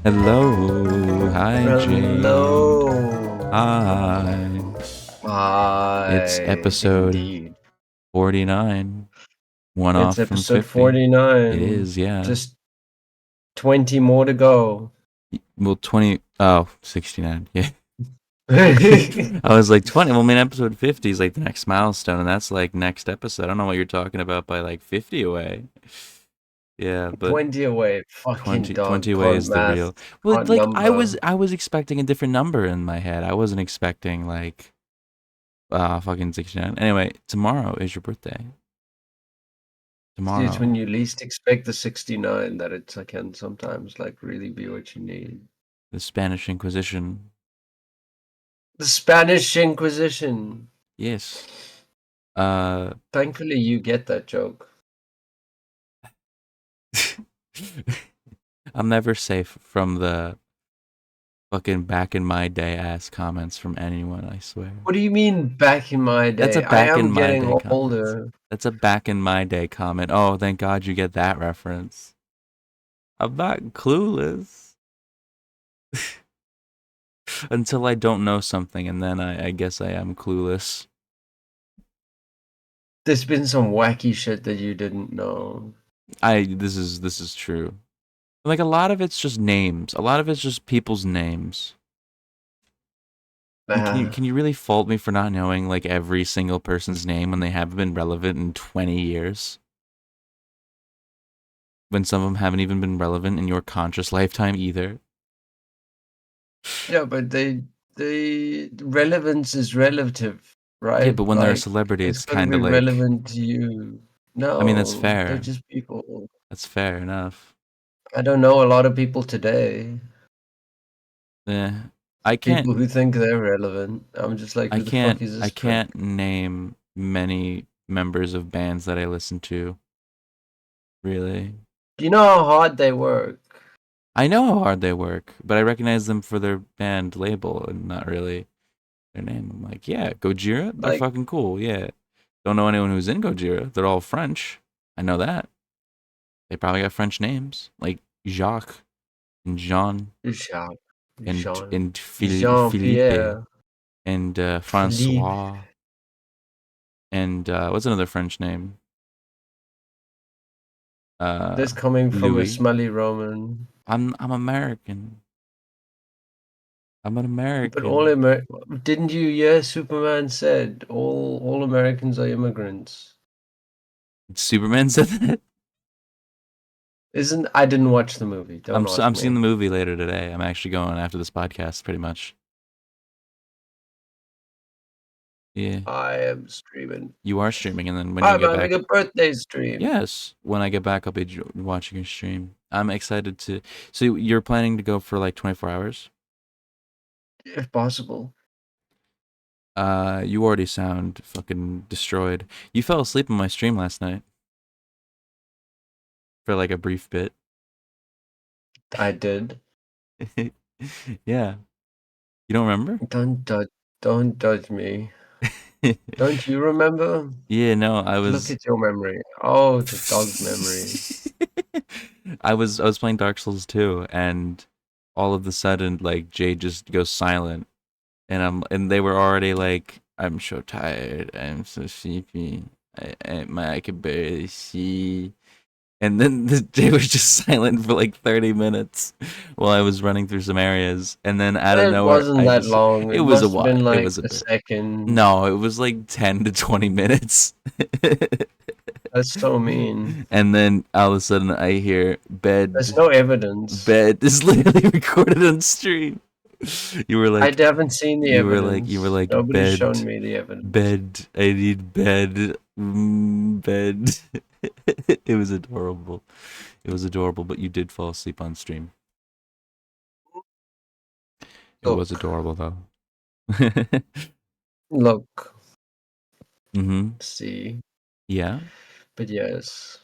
Hello. Hi, Jade. Hello. Hi. It's Hi, episode indeed. 49. One It's off from episode 50. It 49. is, yeah. Just 20 more to go. Well, 20. Oh, 69. Yeah. I was like 20. Well, I mean, episode 50 is like the next milestone, and that's like next episode. I don't know what you're talking about by like 50 away. Yeah, but 20 away. Fucking 20 dog. away Can't is the math. real. Well, Can't like number. I was expecting a different number in my head. I wasn't expecting like fucking 69. Anyway, tomorrow is your birthday. It's when Tomorrow. you least expect the 69 that it can sometimes like really be what you need. The Spanish Inquisition. The Spanish Inquisition. Yes. Uh Thankfully, you get that joke. I'm never safe from the fucking back in my day ass comments from anyone, I swear. What do you mean back in my That's a day? I back in am my getting day comment. older. That's a back in my day comment. Oh, thank God you get that reference. I'm not clueless. Until I don't know something, and then I guess I am clueless. There's been some wacky shit that you didn't know. This is true. Like a lot of it's just names. A lot of it's just people's names. And can you really fault me for not knowing like every single person's name when they haven't been relevant in 20 years? When some of them haven't even been relevant in your conscious lifetime either. Yeah, but the relevance is relative, Yeah, right? but when they're a Like celebrity, it's it's got to kind of be like, relevant to you. I mean, that's No, they're fair. just people. That's fair enough. I don't know a lot of people today. Yeah. I can't People who think they're relevant. I'm just like, who the fuck is I this prick? can't name many members of bands that I listen to. Really. Do you know how hard they work? I know how hard they work, but I recognize them for their band label and not really their name. I'm like, yeah, Gojira, they're Like, fucking cool. Yeah. Don't know anyone who's in Gojira. They're all French. I know that. They probably got French names like Jacques and Jean Jean, and Philippe Jean-Pierre, and Philippe. Francois and what's another French name? Uh, This coming from a Louis. smelly Roman. I'm American. I'm an But all American. didn't you hear Superman said all Americans are immigrants? Superman said that. Isn't I didn't watch the movie. Don't ask I'm seeing me. the movie later today. I'm actually going after this podcast, pretty much. Yeah, I am streaming. you are streaming, and then when you I'm get having back, a birthday stream. yes, when I get back, I'll be watching your stream. I'm excited to. So you're planning to go for like 24 hours? If possible. You already sound fucking destroyed. You fell asleep on my stream last night for like a brief bit. I did. Yeah, you don't remember? Don't judge me. Don't you remember? Yeah, no, Look at your memory. Oh, the dog memory. I was playing Dark Souls 2 and all of a sudden like Jade just goes silent and they were already like I'm so tired, I'm so sleepy. I could barely see. And then Jade was just silent for like 30 minutes while I was running through some areas and then out of It nowhere wasn't I that just long. it It was a must have while. been It like was a a bit. second. No, it was like 10 to 20 minutes. That's so mean. And then all of a sudden I hear There's bed. no evidence. Bed is literally recorded on stream. You were I like, haven't seen the you were evidence. like Nobody's bed, shown me the evidence. bed. I need bed, bed. It was adorable. It was adorable, but you did fall asleep on stream. It was Look, adorable though. look, Mm-hmm. see. Yeah, But yes,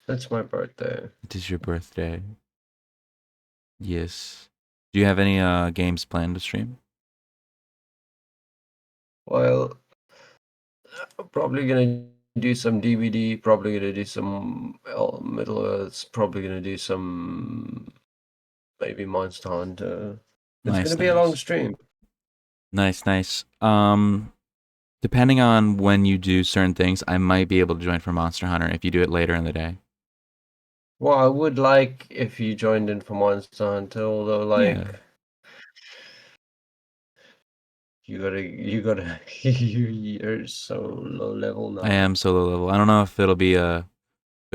that's my birthday. it is your birthday. Yes. Do you have any games planned to stream? Well, I'm probably gonna do some DVD, probably gonna do some Middle Earths, probably gonna do some maybe Monster Hunter. It's Nice, gonna be a long nice, stream. nice. Depending on when you do certain things, I might be able to join for Monster Hunter if you do it later in the day. Well, I would like if you joined in for Monster Hunter, although Yeah, like you gotta you're so low level I now. am solo level. I don't know if it'll be good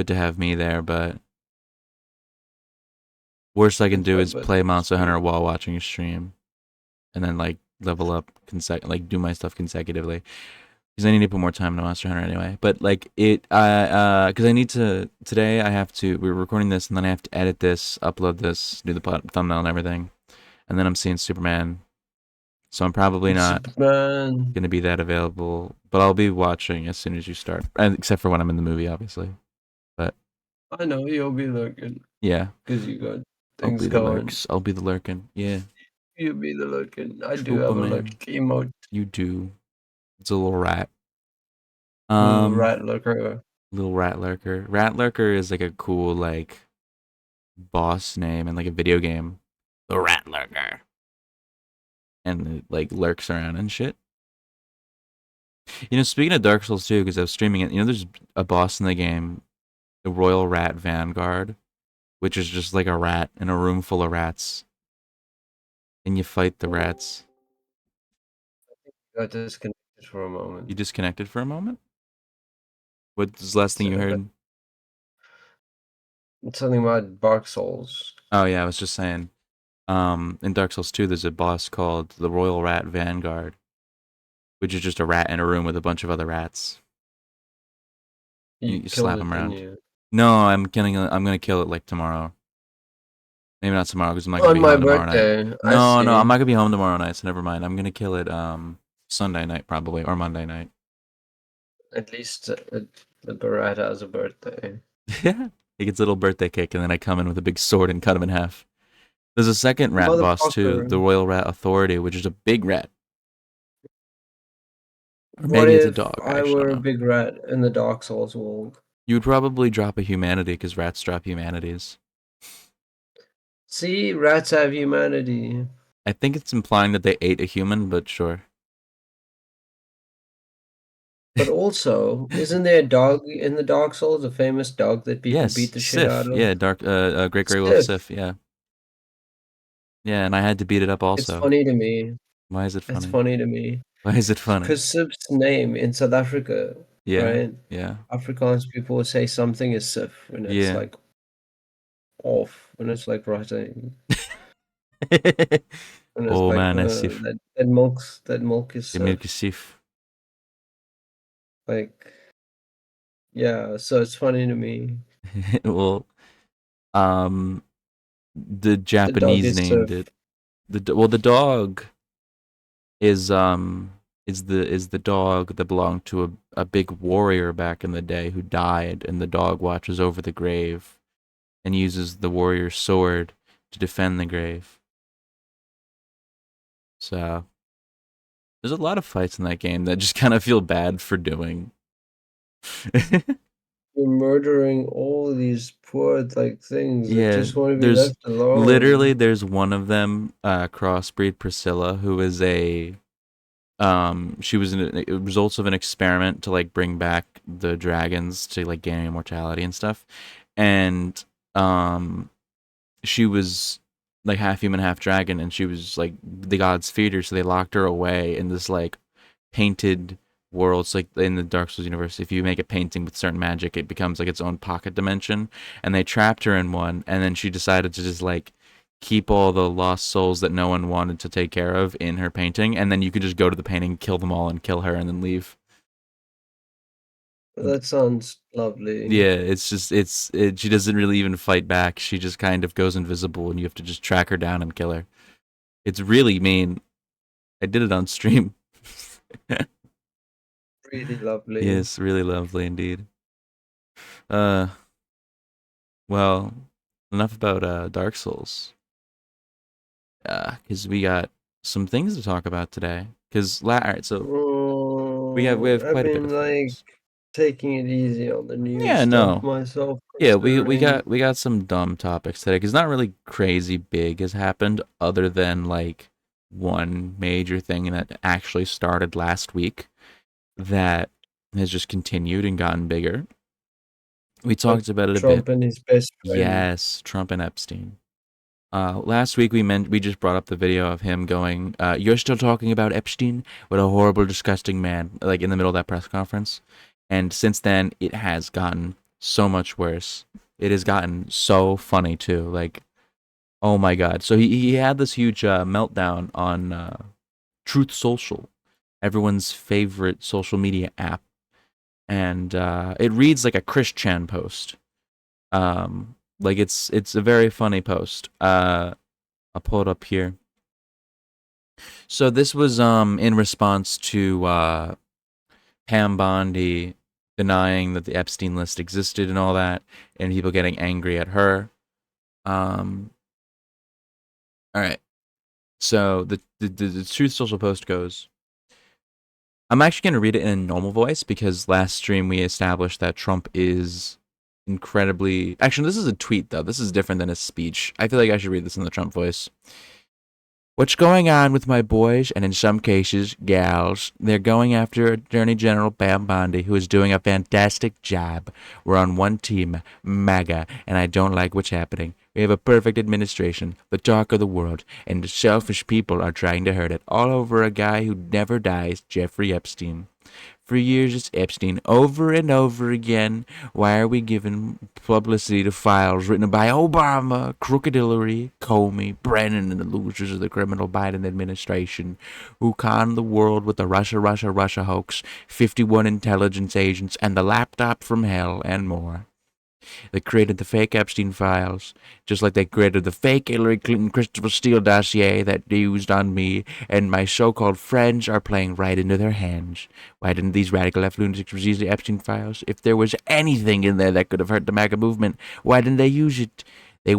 to have me there, but worst I can It's do my is play birthday Monster Hunter stream. while watching a stream, and then like level up like do my stuff consecutively. Because I need to put more time into Monster Hunter anyway. But like because I need to today. I have to. We're recording this, and then I have to edit this, upload this, do the thumbnail and everything, and then I'm seeing Superman. So I'm probably not Superman. gonna be that available, but I'll be watching as soon as you start, and except for when I'm in the movie, obviously. But I know you'll be looking yeah, because you got I'll things be the going. lurks. I'll be the lurking. Yeah, You'll be the looking. I do have a look Superman. emote. You do. It's a little rat. Little Um, rat looker. little rat lurker. Rat lurker is like a cool like boss name in like a video game. The rat lurker, and it like lurks around and shit. You know, speaking of Dark Souls 2, because I was streaming it, you know, there's a boss in the game, the Royal Rat Vanguard, which is just like a rat in a room full of rats, and you fight the rats. Got disconnected for a You moment. disconnected for a moment? What's the last thing you But heard? it's something about Dark Souls. Oh yeah, I was just saying. In Dark Souls 2, there's a boss called the Royal Rat Vanguard, which is just a rat in a room with a bunch of other rats. You You killed slap it, them didn't around. you? No, I'm killing. I'm gonna kill it like tomorrow. Maybe not tomorrow because I'm not gonna On be my home tomorrow night. birthday, I No, I'm see. not gonna be home tomorrow night. So never mind. I'm gonna kill it Sunday night probably or Monday night. At least the Barrett has a birthday. Yeah, he gets a little birthday cake, and then I come in with a big sword and cut him in half. There's a second rat boss too, the Motherfucker. Royal Rat Authority, which is a big rat, or What maybe it's a if dog. I I actually were don't a know. big rat in the Dark Souls world? You would probably drop a humanity because rats drop humanities. See, rats have humanity. I think it's implying that they ate a human, but sure. But also, isn't there a dog in the Dark Souls, a famous dog that people beat Yes, the shit out Sif. of? Yeah, dark. Great Grey Wolf Sif. Sif. Yeah, yeah, and I had to beat it up It's also. funny to me. Why is it It's funny? funny to me. Why is it funny? Because Sif's name in South Africa, Yeah, right? yeah, Afrikaans people will say something is Sif when it's yeah. like off, when it's like rotting, when it's Oh like man, as if that milk is the milk is Sif. Sif. Like, yeah, so it's funny to me. Well, um, the The dog Japanese is named Sif. it. The dog is the dog that belonged to a big warrior back in the day who died, and the dog watches over the grave and uses the warrior's sword to defend the grave. So there's a lot of fights in that game that just kind of feel bad for doing. You're murdering all these poor like things that Yeah, just want to be there's left alone. there's one of them, crossbreed Priscilla, who is a she was in results of an experiment to like bring back the dragons to like gain immortality and stuff, and um she was like half human, half dragon, and she was like the gods feed her, so they locked her away in this like painted worlds. Like in the Dark Souls universe, if you make a painting with certain magic, it becomes like its own pocket dimension. And they trapped her in one, and then she decided to just like keep all the lost souls that no one wanted to take care of in her painting, and then you could just go to the painting, kill them all, and kill her, and then leave. That sounds lovely. Yeah, it's just she doesn't really even fight back. She just kind of goes invisible, and you have to just track her down and kill her. It's really mean. I did it on stream. Really lovely. Yes, really lovely indeed. Uh, well, enough about Dark Souls. Because we got some things to talk about today. Because all right, so we have I quite a bit mean, of like, things. taking it easy on the news Yeah, stuff no. myself, Yeah, we considering. got some dumb topics today because not really crazy big has happened other than like one major thing that actually started last week that has just continued and gotten bigger. We But talked about it a bit. Trump and his best friend. Yes, Trump and Epstein. Last week we just brought up the video of him going, "You're still talking about Epstein? What a horrible, disgusting man!" Like in the middle of that press conference. And since then, it has gotten so much worse. It has gotten so funny too. Like, oh my god! So he had this huge meltdown on Truth Social, everyone's favorite social media app, and it reads like a Chris Chan post. Like it's a very funny post. I'll pull it up here. So this was in response to Pam Bondi denying that the Epstein list existed and all that, and people getting angry at her. All right. So the Truth Social post goes. I'm actually going to read it in a normal voice because last stream we established that Trump is incredibly. Actually, this is a tweet though. This is different than a speech. I feel like I should read this in the Trump voice. What's going on with my boys, and in some cases, gals? They're going after Attorney General Pam Bondi, who is doing a fantastic job. We're on one team, MAGA, and I don't like what's happening. We have a perfect administration, the talk of the world, and the selfish people are trying to hurt it, all over a guy who never dies, Jeffrey Epstein. For years, it's Epstein over and over again. Why are we giving publicity to files written by Obama, Crooked Hillary, Comey, Brennan, and the losers of the criminal Biden administration, who conned the world with the Russia hoax, 51 intelligence agents, and the laptop from hell, and more? They created the fake Epstein files, just like they created the fake Hillary Clinton Christopher Steele dossier that they used on me, and my so-called friends are playing right into their hands. Why didn't these radical left lunatics receive the Epstein files? If there was anything in there that could have hurt the MAGA movement, why didn't they use it? They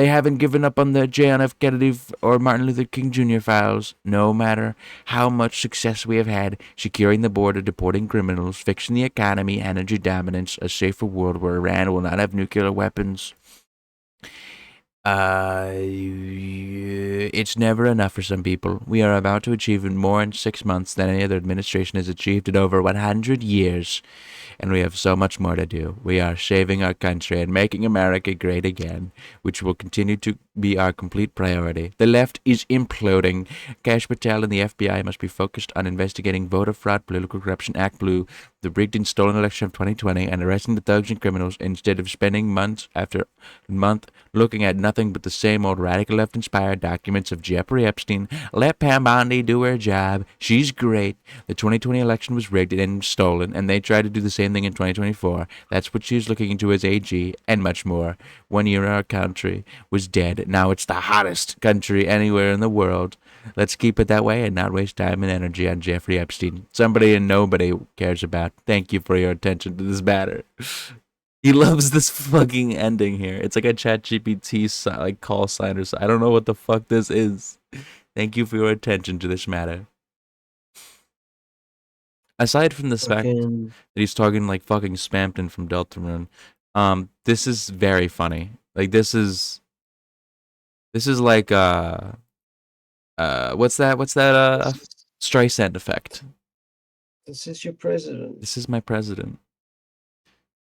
haven't given up on the John F. Kennedy or Martin Luther King Jr. files, no matter how much success we have had securing the border, deporting criminals, fixing the economy, energy dominance, a safer world where Iran will not have nuclear weapons. It's never enough for some people. We are about to achieve more in 6 months than any other administration has achieved in over 100 years. And we have so much more to do. We are saving our country and making America great again, which will continue to be our complete priority. The left is imploding. Kash Patel and the FBI must be focused on investigating voter fraud, political corruption, Act Blue, the rigged and stolen election of 2020, and arresting the thugs and criminals instead of spending months after month looking at nothing but the same old radical left-inspired documents of Jeffrey Epstein. Let Pam Bondi do her job. She's great. The 2020 election was rigged and stolen, and they tried to do the same thing in 2024. That's what she's looking into as AG, and much more. 1 year our country was dead. Now it's the hottest country anywhere in the world. Let's keep it that way and not waste time and energy on Jeffrey Epstein. Somebody and nobody cares about. Thank you for your attention to this matter. He loves this fucking ending here. It's like a ChatGPT like call sign or something. I don't know what the fuck this is. Thank you for your attention to this matter. Aside from the fact Fucking. that he's talking like fucking Spampton from Deltarune, this is very funny. Like this is like what's that This is, Streisand effect. this is your president. This is my president.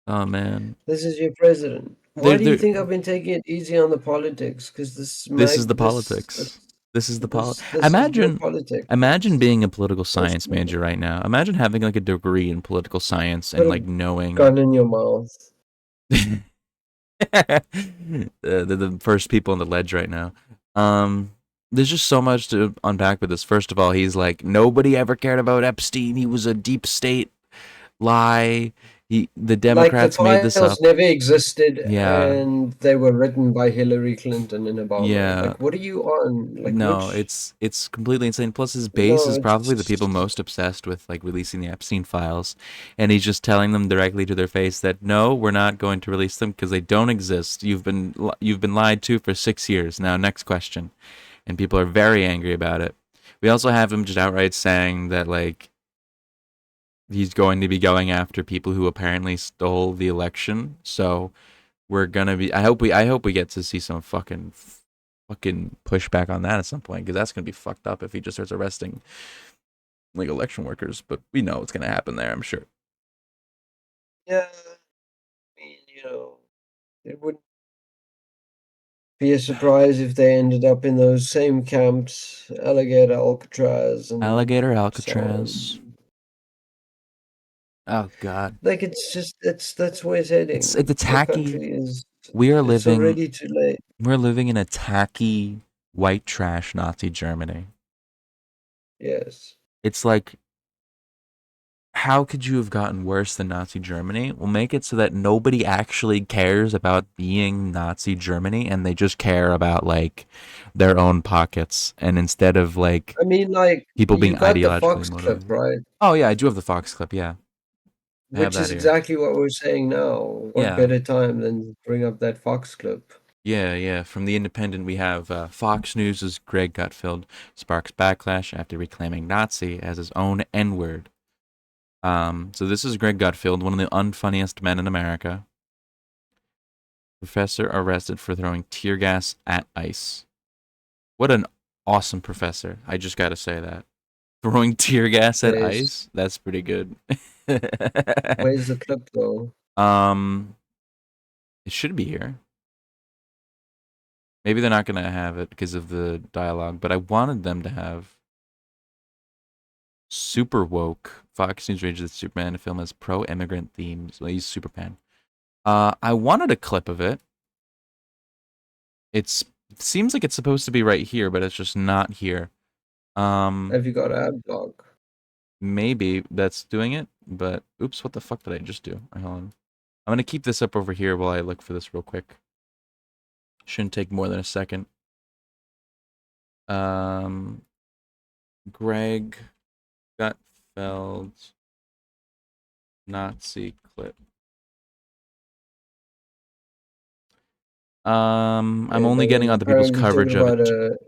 Oh man. This is your president. Why They're, do you they're, think I've been taking it easy on the politics? Because this is the politics. This is the this is your politics. Imagine being a political This science major right now. Imagine having like a degree in political science put and a like knowing gun in your mouth. the first people on the ledge right now. There's just so much to unpack with this. First of all, he's like, nobody ever cared about Epstein. He was a deep state lie. The Like the Democrats made this up. files never existed, Yeah, and they were written by Hillary Clinton and Obama. yeah. Like, what are you on? Like, No, which? it's completely insane. Plus, his base No, is probably the people it's most obsessed with like releasing the Epstein files, and he's just telling them directly to their face that no, we're not going to release them because they don't exist. You've been lied to for 6 years. Now, next question, and people are very angry about it. We also have him just outright saying that like he's going to be going after people who apparently stole the election. So we're gonna be. I hope we get to see some fucking pushback on that at some point, because that's gonna be fucked up if he just starts arresting like election workers. But we know what's gonna happen there, I'm sure. Yeah, I mean, it would be a surprise if they ended up in those same camps, Alligator, Alcatraz, and Alligator so Alcatraz. on. Oh God. Like, it's just that's where it's heading. It's a The tacky. country is We are it's living. already too late. We're living in a tacky white trash Nazi Germany. Yes. It's like, how could you have gotten worse than Nazi Germany? We'll make it so that nobody actually cares about being Nazi Germany, and they just care about like their own pockets, and instead of like I mean, like, people you being got the ideologically Fox clip, motivated. right? Oh yeah, I do have the Fox clip. Yeah, I have Which that is here. exactly what we're saying now. What Yeah, better time than bring up that Fox clip? yeah. From the Independent, we have Fox News' Greg Gutfeld sparks backlash after reclaiming Nazi as his own N-word. So this is Greg Gutfeld, one of the unfunniest men in America. Professor arrested for throwing tear gas at ICE. What an awesome professor. I just gotta say that. Throwing tear gas at There's ICE? That's pretty good. Where's the clip though? um, it should be here. Maybe they're not gonna have it because of the dialogue, but I wanted them to have super woke. Fox News rated that Superman film has pro-immigrant themes. Well, he's Superman. I wanted a clip of it. It seems like it's supposed to be right here, but it's just not here. Have you got ad block? Maybe that's doing it, but oops, what the fuck did I just do? Hold on. I'm gonna keep this up over here while I look for this real quick. Shouldn't take more than a second. Greg Gutfeld Nazi clip. I'm Yeah, only they getting were other people's apparently coverage talking of about it.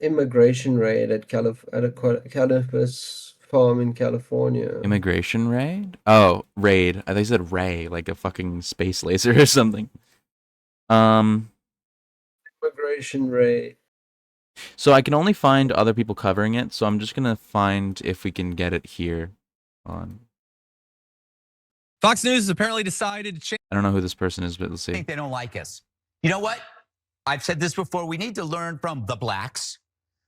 a immigration raid at cannabis farm in California. Immigration raid? Oh, raid. I think they said Ray, like a fucking space laser or something. Immigration raid. So I can only find other people covering it, so I'm just gonna find if we can get it here. On. Fox News has apparently decided to change. I don't know who this person is, but let's I see. think they don't like us. You know what? I've said this before. We need to learn from the blacks.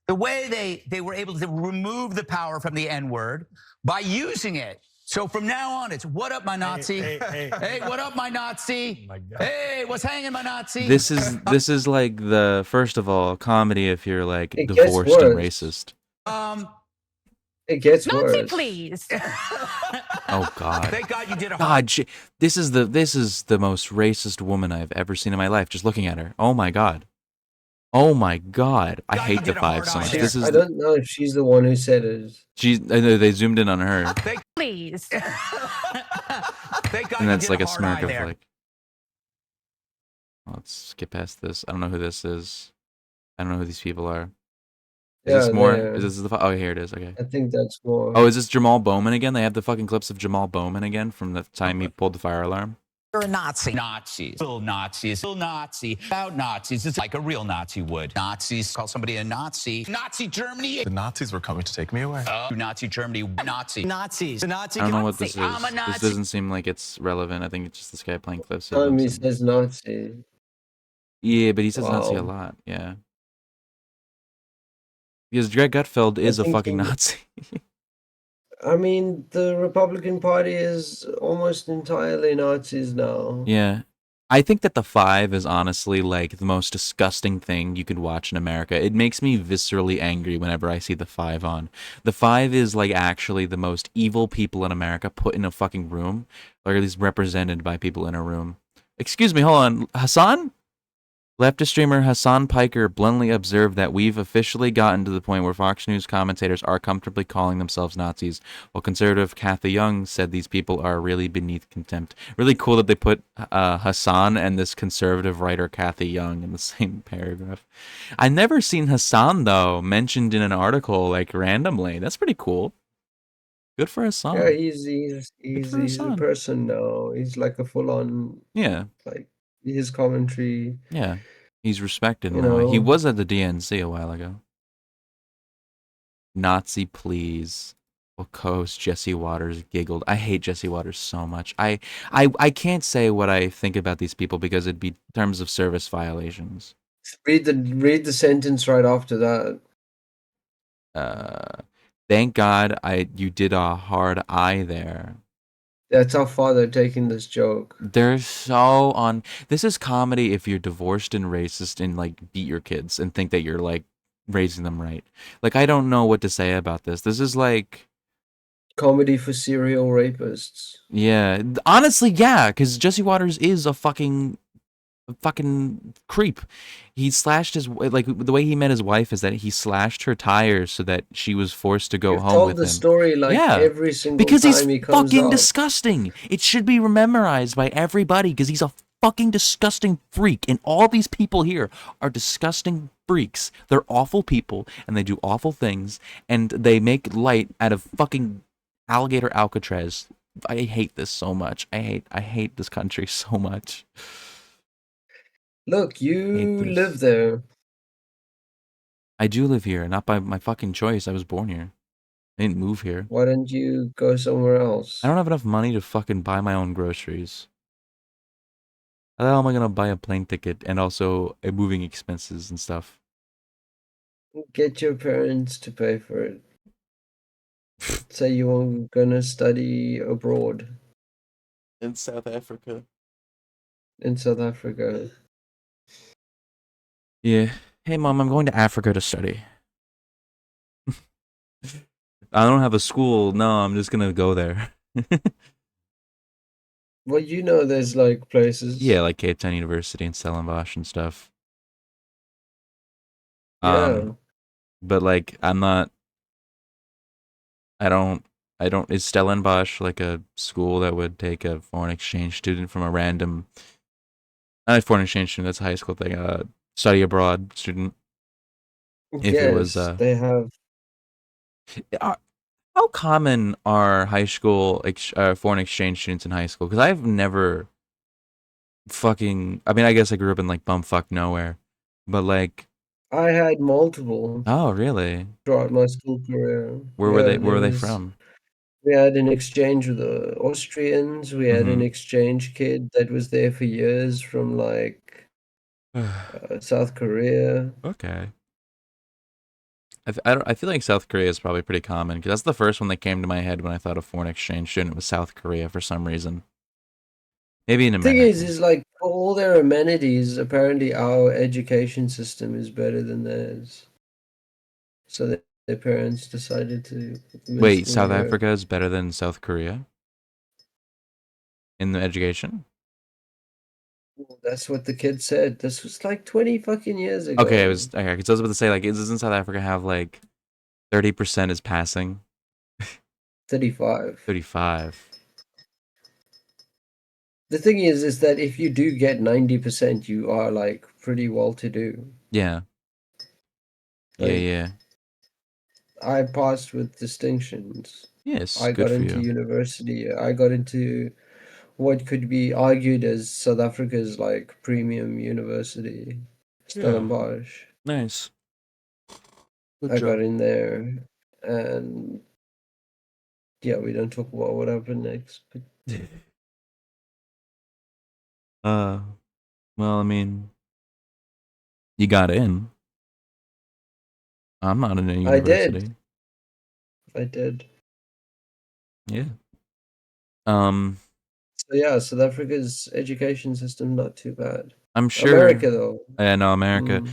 The way they were able to remove the power from the N-word by using it. So from now on, it's what up, my Nazi? Hey, what up, my Nazi? Oh my God. Hey, what's hanging, my Nazi? This is like the first of all comedy if you're like It gets divorced and worse. racist. It gets Nazi, worse. please. Oh God. Thank God you did a God, this is the most racist woman I've ever seen in my life. Just looking at her. Oh my God. Oh my God. I God, hate you the did a five hard so eye much. there. This is I don't know if she's the one who said it. I know they zoomed in on her. Please. Thank God And you that's did like a hard smirk eye of there. like, let's skip past this. I don't know who this is. I don't know who these people are. Is Yeah, this more? there. Is this the? Oh, here it is. Okay. I think that's more. Oh, is this Jamal Bowman again? They have the fucking clips of Jamal Bowman again from the time he pulled the fire alarm. You're a Nazi. Nazis. Little Nazis. Little Nazi. About Nazis. It's like a real Nazi would. Nazis call somebody a Nazi. Nazi Germany. The Nazis were coming to take me away. Nazi Germany. Nazi. Nazis. The Nazi. I don't know what this is. I'm a Nazi. This doesn't seem like it's relevant. I think it's just this guy playing clips of Time he himself. says Nazi. Yeah, but he says Nazi a Wow. lot. Yeah. Because Greg Gutfeld is a think fucking he- Nazi. I mean, the Republican Party is almost entirely Nazis now. Yeah. I think that the Five is honestly like the most disgusting thing you could watch in America. It makes me viscerally angry whenever I see the Five on. The Five is like actually the most evil people in America put in a fucking room, or at least represented by people in a room. Excuse me, hold on. Hassan? Leftist streamer Hassan Piker bluntly observed that we've officially gotten to the point where Fox News commentators are comfortably calling themselves Nazis, while conservative Kathy Young said these people are really beneath contempt. Really cool that they put Hassan and this conservative writer Kathy Young in the same paragraph. I've never seen Hassan, though, mentioned in an article like randomly. That's pretty cool. Good for his Yeah, son. Good for his he's a son. person now. He's like a full-on, Yeah, like, his commentary, yeah. He's respected you now. He know. was at the DNC a while ago. Nazi, please. Well, co-host Jesse Waters giggled. I hate Jesse Waters so much. I can't say what I think about these people because it'd be terms of service violations. Read the sentence right after that. Thank God you did a hard I there. That's how far they're taking this joke. They're so on. This is comedy if you're divorced and racist and like beat your kids and think that you're like raising them right. Like I don't know what to say about this. This is like, Comedy for serial rapists. yeah, honestly, yeah, because Jesse Waters is a fucking creep. He slashed his, like, the way he met his wife is that he slashed her tires so that she was forced to go You've home told with the him. story like Yeah, every single because he's time he comes fucking up. disgusting. It should be memorized by everybody because he's a fucking disgusting freak, and all these people here are disgusting freaks. They're awful people, and they do awful things, and they make light out of fucking alligator Alcatraz. I hate this so much. I hate this country so much. Look, Hate you this. live there. I do live here, not by my fucking choice. I was born here. I didn't move here. Why don't you go somewhere else? I don't have enough money to fucking buy my own groceries. How the hell am I gonna buy a plane ticket and also moving expenses and stuff? Get your parents to pay for it. Say you're gonna study abroad In South Africa. in South Africa. Yeah. Hey, Mom, I'm going to Africa to study. I don't have a school. No, I'm just gonna go there. Well, you know there's like places. Yeah, like Cape Town University and Stellenbosch and stuff. Yeah. But like, I'm not. I don't. Is Stellenbosch like a school that would take a foreign exchange student from a random? Not a foreign exchange student. That's a high school thing. Study abroad student. If it was Yes, they have. how common are high school foreign exchange students in high school? Because I've never fucking. I mean, I guess I grew up in like bumfuck nowhere, but like, I had multiple oh really? throughout my school career. Where were Yeah, they? Where were they from? we had an exchange with the Austrians. We had an Mm-hmm. exchange kid that was there for years from like South Korea. Okay. I feel like South Korea is probably pretty common because that's the first one that came to my head when I thought of foreign exchange student was South Korea for some reason. Maybe in Thing America. is like for all their amenities, apparently our education system is better than theirs. So their parents decided to put them in Wait, school South here. Africa is better than South Korea in the education? Well, that's what the kid said. This was like 20 fucking years ago. Okay, because I was about to say like, doesn't South Africa have like 30% is passing? 35. 35. The thing is that if you do get 90%, you are like pretty well to do. Yeah. Like, Yeah. I passed with distinctions. Yes, I good got for into you. university. I got into what could be argued as South Africa's like premium university, Yeah. Stellenbosch. Nice. Good I got job. in there, and yeah, we don't talk about what happened next. But Well, I mean, you got in. I'm not in a I did. university. I did. Yeah. So yeah, South Africa's education system not too bad. I'm sure. America though. Yeah, no, America. Mm.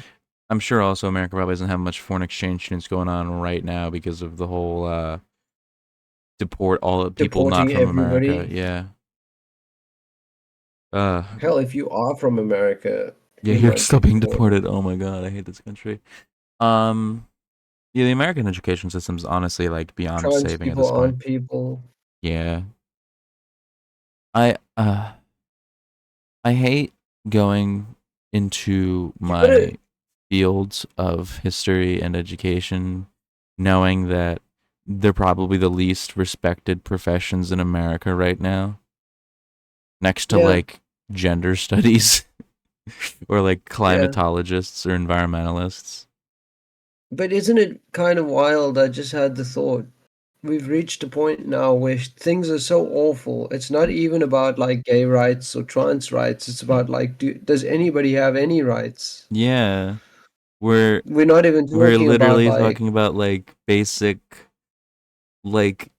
I'm sure also America probably doesn't have much foreign exchange students going on right now because of the whole deport all the people not Deporting from America. everybody. Yeah. Hell, if you are from America, Yeah, you you're might be still being deported. deported. Oh my god, I hate this country. Um, yeah, the American education system's honestly like beyond Trans saving at people this point. aren't people. Yeah. I I hate going into You gotta my fields of history and education knowing that they're probably the least respected professions in America right now, next to Yeah, like gender studies or like yeah. climatologists or environmentalists. But isn't it kind of wild? I just had the thought. We've reached a point now where things are so awful. It's not even about like gay rights or trans rights. It's about like, does anybody have any rights? Yeah, we're We're not even we're talking about literally like, talking about like basic like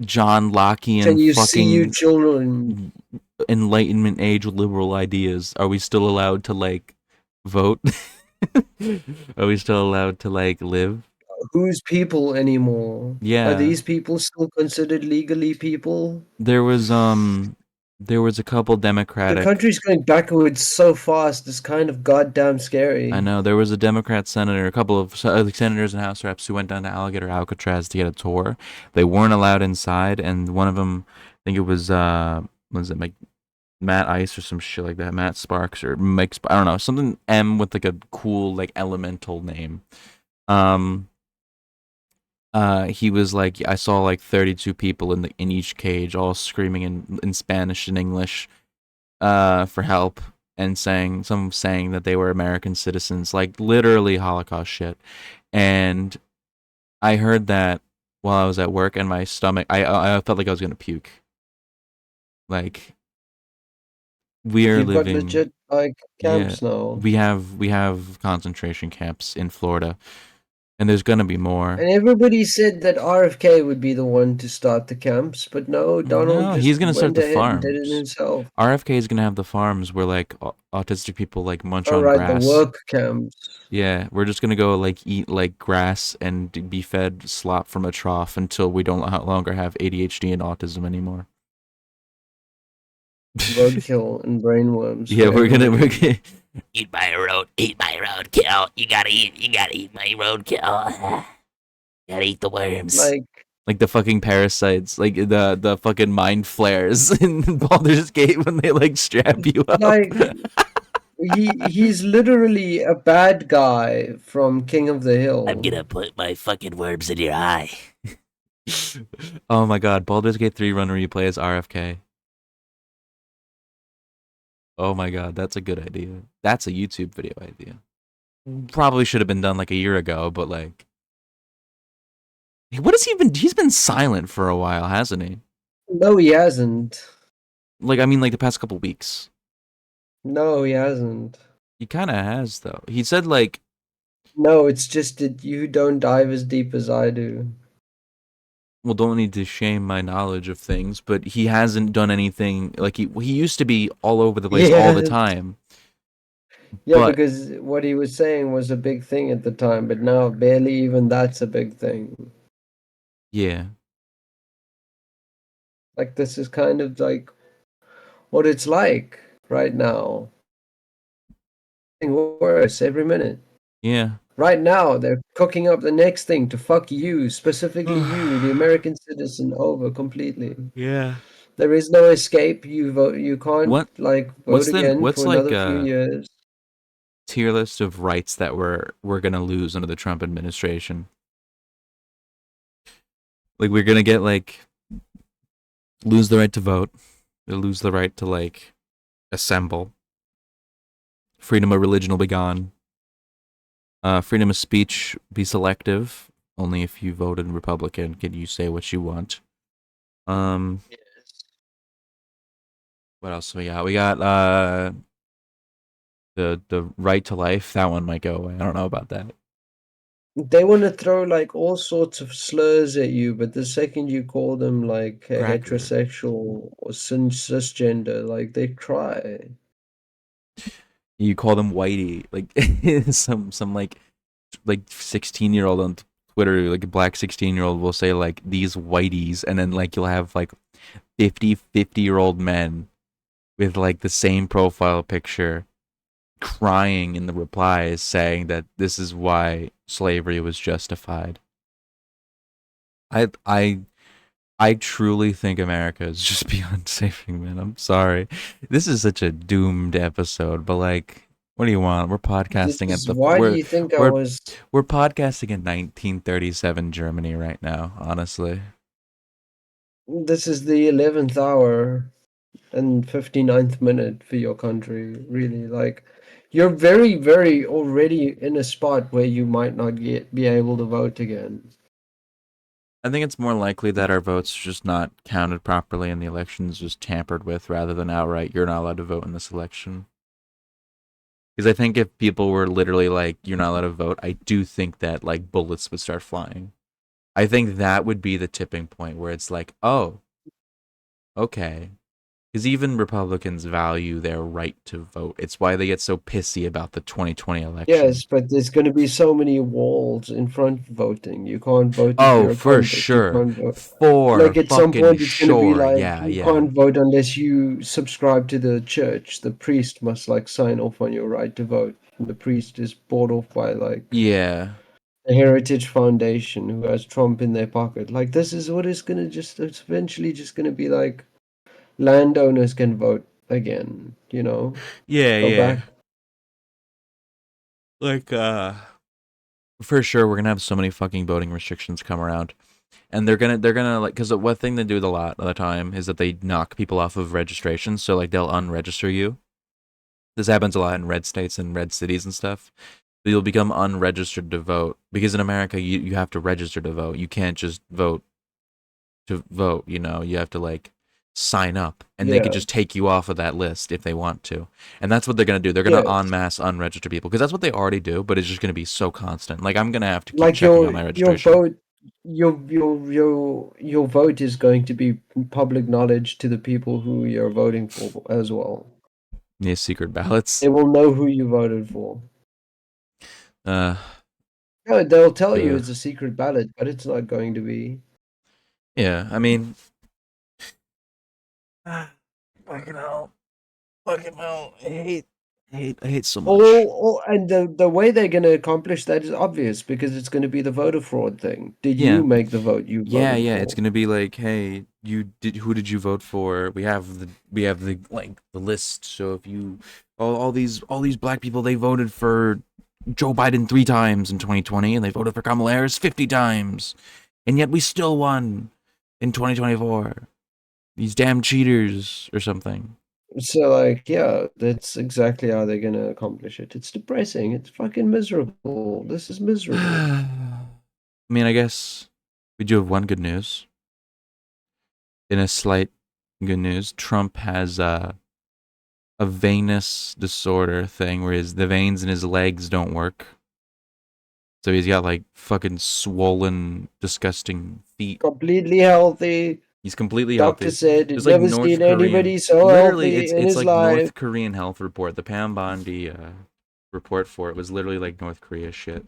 John can Lockean you see you fucking children? Enlightenment age liberal ideas. Are we still allowed to like vote? Are we still allowed to like live? Who's people anymore? Are Yeah. these people still considered legally people? There was there was a couple The Democratic. country's going backwards so fast. It's kind of goddamn I scary. know there was a Democrat senator, a couple of senators and House reps who went down to Alligator Alcatraz to get a tour. They weren't allowed inside, and one of them, I think it was it like Matt Ice or some shit like that, Matt Sparks or Mike, I don't know, something M with like a cool like elemental name. Um, he was like, I saw like 32 people in each cage, all screaming in Spanish and English, for help, and saying that they were American citizens, like literally Holocaust shit. And I heard that while I was at work, and my stomach, I felt like I was gonna puke. Like we're You've got living, legit like yeah, camps now. we have concentration camps in Florida, and there's gonna be more. And everybody said that RFK would be the one to start the camps, but no, Donald No, he's just gonna start went the ahead and did it farms. himself. RFK is gonna have the farms where like autistic people like munch All on right, the grass. work camps. Yeah, we're just gonna go like eat like grass and be fed slop from a trough until we don't longer have ADHD and autism anymore. Roadkill and brainworms Yeah, for we're everybody. gonna eat my roadkill. You gotta eat my roadkill. Gotta eat the worms. Like, Like the fucking parasites, like the fucking mind flares in Baldur's Gate when they like strap you up. like he's literally a bad guy from King of the I'm Hill. gonna put my fucking worms in your eye. Oh my god, Baldur's Gate 3 run replay is RFK. Oh my god, that's a good idea. That's a YouTube video idea. Probably should have been done like a year ago, but like, what has he been? He's been silent for a while, hasn't he? No, he hasn't. Like, I mean, like the past couple weeks. No, he hasn't. He kind of has though. He said like, No, it's just that you don't dive as deep as I do. well, don't need to shame my knowledge of things, but he hasn't done anything. Like he used to be all over the place all the Yeah, time, yeah, but because what he was saying was a big thing at the time, but now barely even that's a big thing. yeah, Like this is kind of like what it's like right now. Getting worse every minute. yeah. Right now, they're cooking up the next thing to fuck you, specifically you, the American citizen, over completely. Yeah. There is no escape. You vote. You can't What like vote what's the again what's for like another few a years. tier list of rights that we're gonna lose under the Trump administration? Like we're gonna get like lose the right to vote, lose the right to like assemble. Freedom of religion will be gone. Freedom of speech be selective. Only if you voted Republican can you say what you want. Um, what else we got? We got the right to life. That one might go away. I don't know about that. They want to throw like all sorts of slurs at you, but the second you call them like a Cracker. heterosexual or cisgender, like they try. You call them whitey, like some like 16-year-old on Twitter, like a black 16-year-old will say like these whiteys, and then like you'll have like 50-year-old men with like the same profile picture crying in the replies saying that this is why slavery was justified. I I I truly think America is just beyond saving, man. I'm sorry. This is such a doomed episode, but like What do you want? We're This podcasting at is the why do you think I we're was? we're podcasting in 1937 Germany right now, honestly. This is the 11th hour and 59th minute for your country. Really, like you're very, very already in a spot where you might not be able to vote again. I think it's more likely that our votes are just not counted properly and the election's just tampered with rather than outright you're not allowed to vote in this election. Because I think if people were literally like, you're not allowed to vote, I do think that like bullets would start flying. I think that would be the tipping point where it's like, oh, okay. Because even Republicans value their right to vote. It's why they get so pissy about the 2020 election. Yes, but there's going to be so many walls in front of voting. You can't vote if Oh, you're a for convict. sure. You can't vote. For Like at some fucking point, it's going to be sure. like Yeah, you yeah. can't vote unless you subscribe to the church. The priest must like sign off on your right to vote. And the priest is bought off by like Yeah. the Heritage Foundation, who has Trump in their pocket. Like this is what it's going to just. It's eventually just going to be like landowners can vote again. You know, Yeah, go yeah. back. Like, for sure, we're gonna have so many fucking voting restrictions come around. And they're gonna like, because one thing they do a lot of the time is that they knock people off of registration. So like they'll unregister you. This happens a lot in red states and red cities and stuff. You'll become unregistered to vote because in America you have to register to vote. You can't just vote to vote. You know, you have to like sign up, and they could Yeah. just take you off of that list if they want to. And that's what they're gonna do. They're gonna Yes. en masse unregister people because that's what they already do. But it's just gonna be so constant. Like I'm gonna have to keep Like checking on my your registration. vote, your vote is going to be public knowledge to the people who you're voting for as well. Yeah, secret ballots. They will know who you voted for. Uh, No, they'll tell you uh, it's a secret ballot, but it's not going to be. yeah. I mean, fucking hell, fucking hell. I hate so much. And the way they're going to accomplish that is obvious because it's going to be the voter fraud thing. Did Yeah. you make the vote you voted Yeah. for? It's gonna be like, hey, who did you vote for? We have the like the list. So if you all these black people, they voted for Joe Biden 3 times in 2020, and they voted for Kamala Harris 50 times, and yet we still won in 2024. These damn cheaters or something. So, like, yeah, that's exactly how they're going to accomplish it. It's depressing. It's fucking miserable. This is miserable. I mean, I guess we do have one good news. In a slight good news, Trump has a venous disorder thing where the veins in his legs don't work. So he's got like fucking swollen, disgusting feet. Completely healthy. He's completely Doctor healthy. said he'd It's like never North seen Korean. anybody so Literally, healthy in it's his like life. North Korean health report. The Pam Bondi report for it was literally like North Korea shit.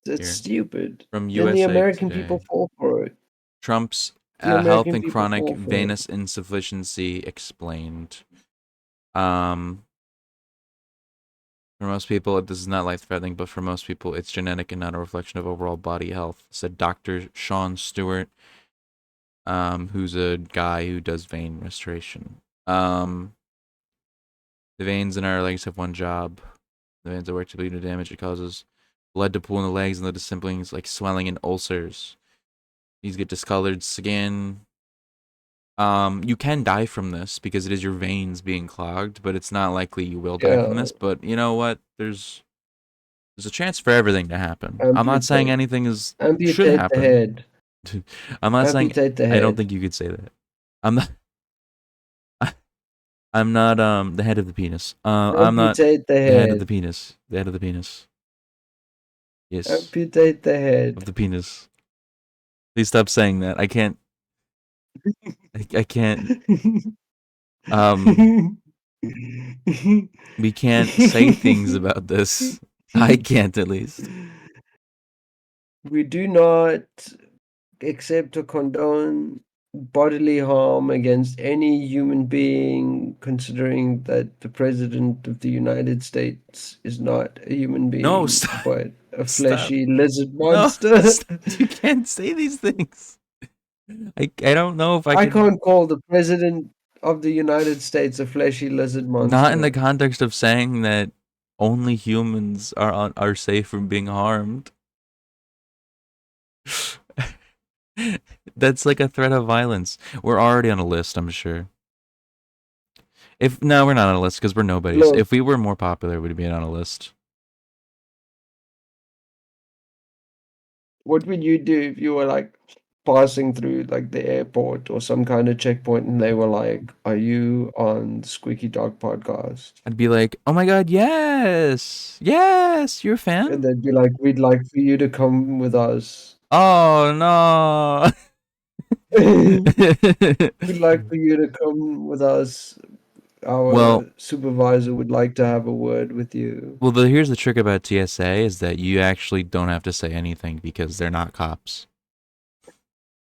It's Here. stupid. From Then USA the American Today. people fall for it. Trump's The health American and people chronic fall for it. venous insufficiency explained. For most people, this is not life-threatening, but for most people, it's genetic and not a reflection of overall body health, said Dr. Sean Stewart, who's a guy who does vein restoration. The veins in our legs have one job. The veins that work to bleed the damage it causes. Blood to pool in the legs and lead to symptoms like swelling and ulcers. These get discolored skin. You can die from this because it is your veins being clogged, but it's not likely you will die from this. But you know what? There's a chance for everything to happen. I'm not saying anything should amputate happen. the head. I'm not saying. Amputate the head. I don't think you could say that. I'm not. I'm not the head of the penis. I'm not Amputate the the head of head. the penis. The head of the penis. Yes, Amputate the of head. the penis. Please stop saying that. I can't. I can't. We can't say things about this. I can't, at least. We do not accept or condone bodily harm against any human being, considering that the President of the United States is not a human being, No, stop. but a Stop. fleshy lizard No, monster. you can't say these things. I don't know if I I can. can't call the president. of the United States, a fleshy lizard monster. Not in the context of saying that only humans are safe from being harmed. That's like a threat of violence. We're already on a list, I'm sure. No, we're not on a list because we're nobodies. Look. If we were more popular, we'd be on a list. What would you do if you were like passing through like the airport or some kind of checkpoint and they were like, "Are you on the Squeaky Dog podcast?" I'd be like, oh my god, yes! Yes! You're a fan? And they'd be like, "We'd like for you to come with us. Oh no! We'd like for you to come with us. Our Well, supervisor would like to have a word with you." here's the trick about TSA is that you actually don't have to say anything because they're not cops.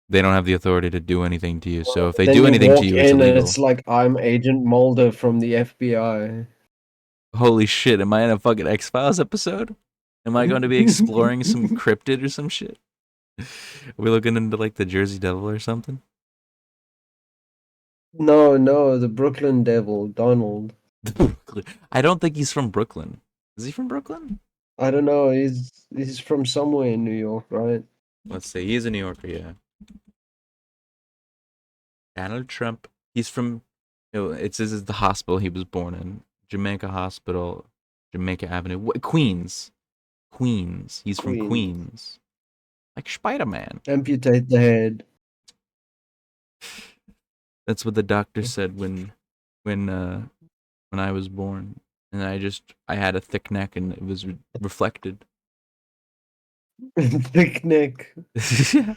They don't have the authority to do anything to you. So if they Then do you anything to walk you, it's in and illegal. it's like, "I'm Agent Mulder from the FBI." Holy shit, am I in a fucking X-Files episode? Am I going to be exploring some cryptid or some shit? Are we looking into like the Jersey Devil or something? No, the Brooklyn Devil, Donald. I don't think he's from Brooklyn. Is he from Brooklyn? I don't know. He's from somewhere in New York, right? Let's see. He's a New Yorker, yeah. Donald Trump. He's from. It says it's the hospital he was born in. Jamaica Hospital, Jamaica Avenue, Queens. Queens. He's from Queens. Like Spider-Man. Amputate the head. That's what the doctor said when I was born, and I had a thick neck and it was reflected. Thick neck. Yeah.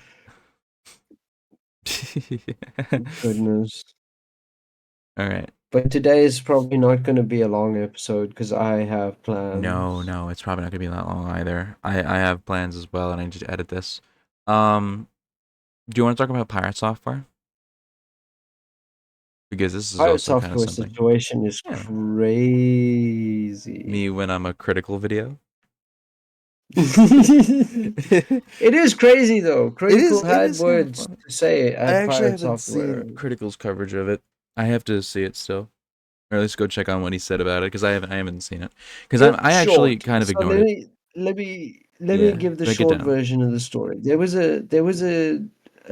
Goodness. All right. But today is probably not going to be a long episode because I have plans. No, it's probably not gonna be that long either. I have plans as well, and I need to edit this. Do you want to talk about Pirate Software? Because this is also kind of PirateSoftware something. situation is Yeah. crazy. Me when I'm a critical video. It is crazy though. Critical it had is kinda words funny. to say I at actually Pirate haven't Software. seen Critical's coverage of it. I have to see it still, or at least go check on what he said about it because I haven't seen it because I actually kind of ignored it. Let me Yeah, give the break it short down. version of the story. There was a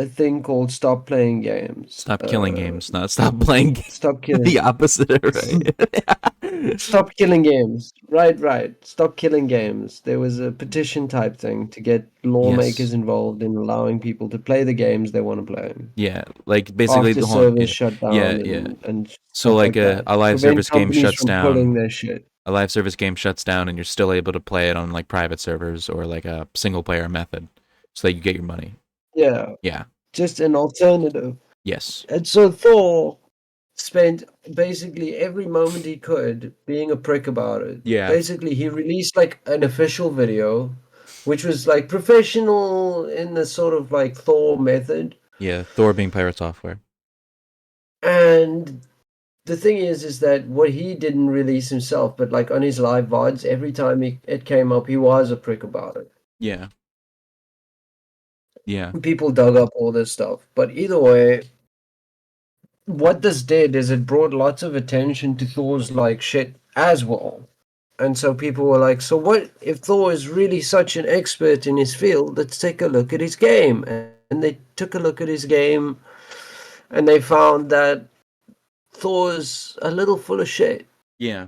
thing called Stop Playing Games. Stop killing games, not stop playing games. Stop killing. The opposite, right? Stop killing games. Right. Stop killing games. There was a petition type thing to get lawmakers Yes. involved in allowing people to play the games they want to play. Yeah, like basically After the whole servers shut down So and stuff like that. a live Prevent service game companies shuts from pulling down. their shit. A live service game shuts down, and you're still able to play it on like private servers or like a single player method, so that you get your money. Yeah. Yeah. Just an alternative. Yes. And so Thor spent basically every moment he could being a prick about it. Yeah. Basically, he released like an official video, which was like professional in the sort of like Thor method. Yeah. Thor being Pirate Software. And the thing is that what he didn't release himself, but like on his live VODs, every time it came up, he was a prick about it. Yeah. Yeah. People dug up all this stuff. But either way, what this did is it brought lots of attention to Thor's like shit as well. And so people were like, so what if Thor is really such an expert in his field? Let's take a look at his game. And they took a look at his game and they found that Thor's a little full of shit. Yeah.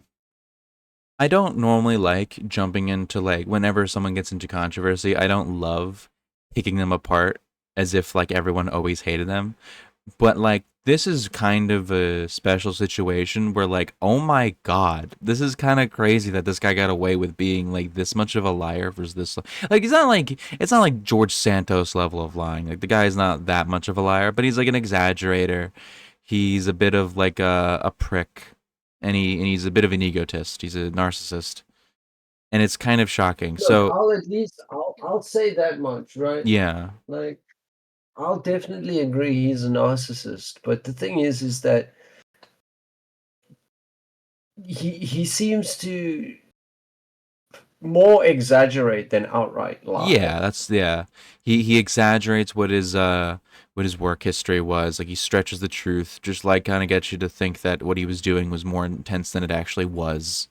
I don't normally like jumping into like whenever someone gets into controversy, I don't love picking them apart as if like everyone always hated them. But like this is kind of a special situation where like, oh my god, this is kind of crazy that this guy got away with being like this much of a liar versus this like it's not like George Santos level of lying. Like the guy's not that much of a liar, but he's like an exaggerator. He's a bit of like a prick, and he's a bit of an egotist. He's a narcissist, and it's kind of shocking. Look, So I'll say that much, right? yeah, Like I'll definitely agree he's a narcissist, but the thing is that he seems to more exaggerate than outright lie. Yeah. He exaggerates what his work history was. Like he stretches the truth, just like kind of gets you to think that what he was doing was more intense than it actually was.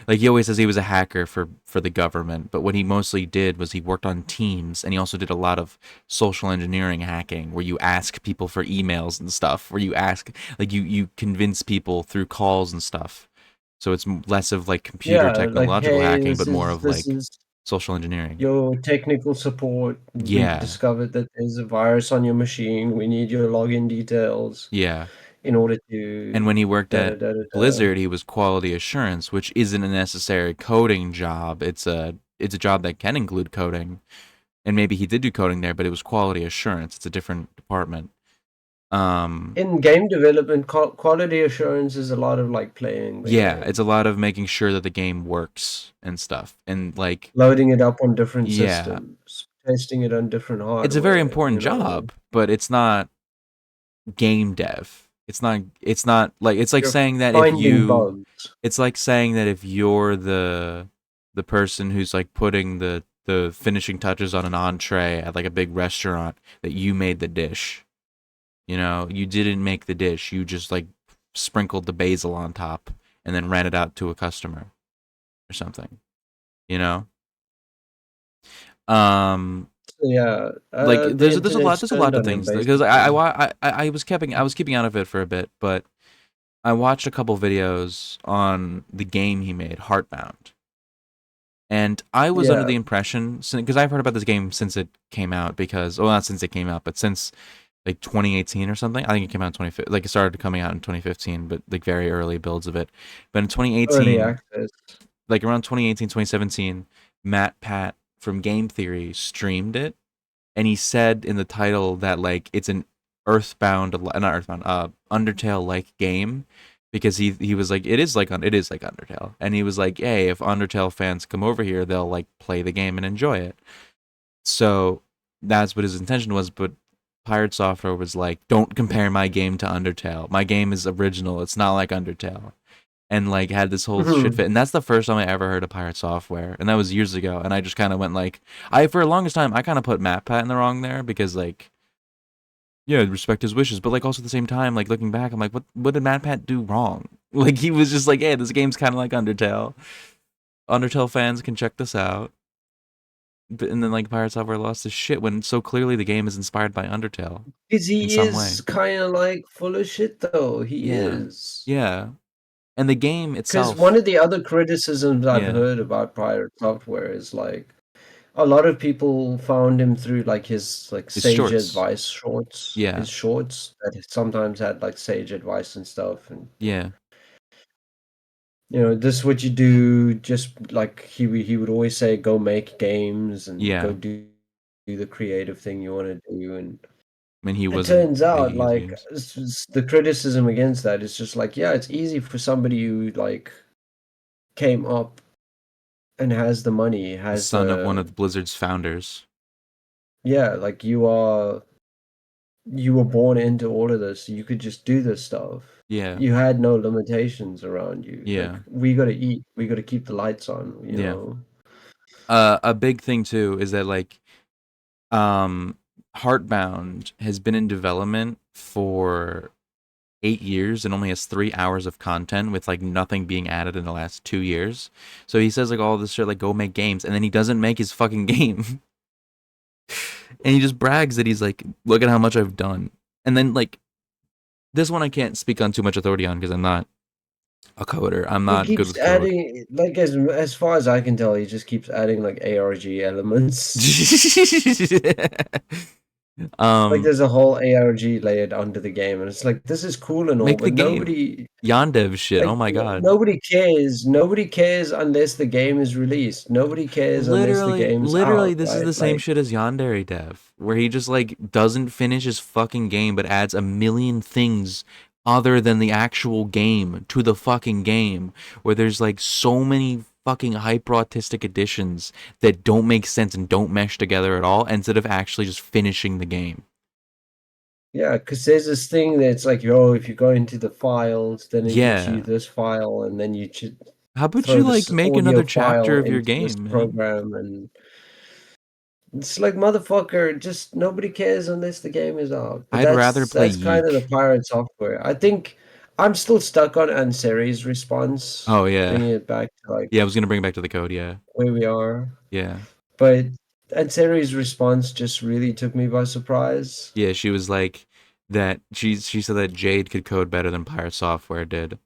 Like he always says he was a hacker for the government, but what he mostly did was he worked on teams, and he also did a lot of social engineering hacking, where you ask people for emails and stuff, where you ask like you convince people through calls and stuff. So it's less of like computer Yeah, like, technological hey, hacking, but this more is of this like is social engineering. your technical support. We've Yeah, discovered that there's a virus on your machine. We need your login details yeah. in order And to when he worked da da at da da da. Blizzard, he was quality assurance, which isn't a necessary coding job. It's a job that can include coding, and maybe he did do coding there, but it was quality assurance. It's a different department. In game development, quality assurance is a lot of like playing the Yeah, it's a game, lot of making sure that the game works and stuff, and like, loading it up on different yeah, systems, testing it on different it's a very hardware, important job, but it's not game dev. It's not like it's like You're saying that if finding you bugs. it's like saying that if you're the person who's like putting the finishing touches on an entree at like a big restaurant, that you made the dish. You know, you didn't make the dish. You just like sprinkled the basil on top and then ran it out to a customer or something. You know? Um So yeah, like the there's internet's a turned lot of on him things because basically. I was keeping out of it for a bit, but I watched a couple videos on the game he made, Heartbound. And I was under Yeah, the impression, because I've heard about this game since it came out, because, well, not since it came out, but since like 2018 or something. I think it came out in 2015, like it started coming out in 2015, but like very early builds of it. But in early 2018, access. like around 2018, 2017, Matt Pat from Game Theory streamed it, and he said in the title that like it's an Earthbound, not Earthbound, Undertale like game, because he was like it is like Undertale, and he was like, hey, if Undertale fans come over here, they'll like play the game and enjoy it. So that's what his intention was, but Pirate Software was like, don't compare my game to Undertale. My game is original. It's not like Undertale, and like had this whole shit Mhm. fit. And that's the first time I ever heard of Pirate Software, and that was years ago. And I just kind of went like, I for the longest time I kind of put Matt Pat in the wrong there, because like, yeah, respect his wishes, but like also at the same time, like looking back, I'm like, what did Matt Pat do wrong? Like he was just like, hey, this game's kind of like Undertale. Undertale fans can check this out. But, and then like Pirate Software lost his shit when so clearly the game is inspired by Undertale 'Cause in he some way. is kind of like full of shit, though. He Yeah, is. yeah, and the game Because one itself, of the other criticisms I've yeah, heard about Pirate Software is like a lot of people found him through like his like it's sage shorts. advice shorts, Yeah, his shorts that he sometimes had like sage advice and stuff, and yeah, this is what you do. Just like he would always say, go make games and go yeah. do the creative thing you want to do, and I mean, he it wasn't turns out making his like games. the criticism against that is just like, yeah, it's easy for somebody who like came up and has the money, The has son of one the of Blizzard's founders. yeah, like you were born into all of this. You could just do this stuff. Yeah, You had no limitations around you. Like yeah, we gotta eat, we gotta keep the lights on, yeah. A big thing too is that like, um, Heartbound has been in development for 8 years and only has 3 hours of content, with like nothing being added in the last 2 years. So he says like all this shit like go make games, and then he doesn't make his fucking game. And he just brags that he's like, look at how much I've done. And then like this one I can't speak on too much authority on because I'm not a coder. I'm He not good keeps with code. adding, like as far as I can tell, he just keeps adding like ARG elements. Like um there's a whole ARG layered onto the game, and it's like this is cool and all, make the but game. nobody Yandev shit. Oh like my god. nobody cares. Nobody cares unless the game is released. Nobody cares unless the game's Literally, out, this is right? the same Like shit as Yandere Dev, where he just like doesn't finish his fucking game, but adds a million things other than the actual game to the fucking game, where there's like so many fucking hyper autistic additions that don't make sense and don't mesh together at all, instead of actually just finishing the game. yeah, because there's this thing that's like, oh, if you go into the files, then it gives you Yeah, this file, and then you should How about throw you this like make audio another file chapter of your into this game, man? program, and it's like, motherfucker, just nobody cares unless the game is out. But I'd rather play that's kind of the Yeek. pirate software. I think I'm still stuck on Anseri's response, Oh yeah, bringing it back to like yeah. I was gonna bring it back to the code. Yeah, where we are. yeah, But Anseri's response just really took me by surprise. yeah. She was like that. She said that Jade could code better than PirateSoftware did,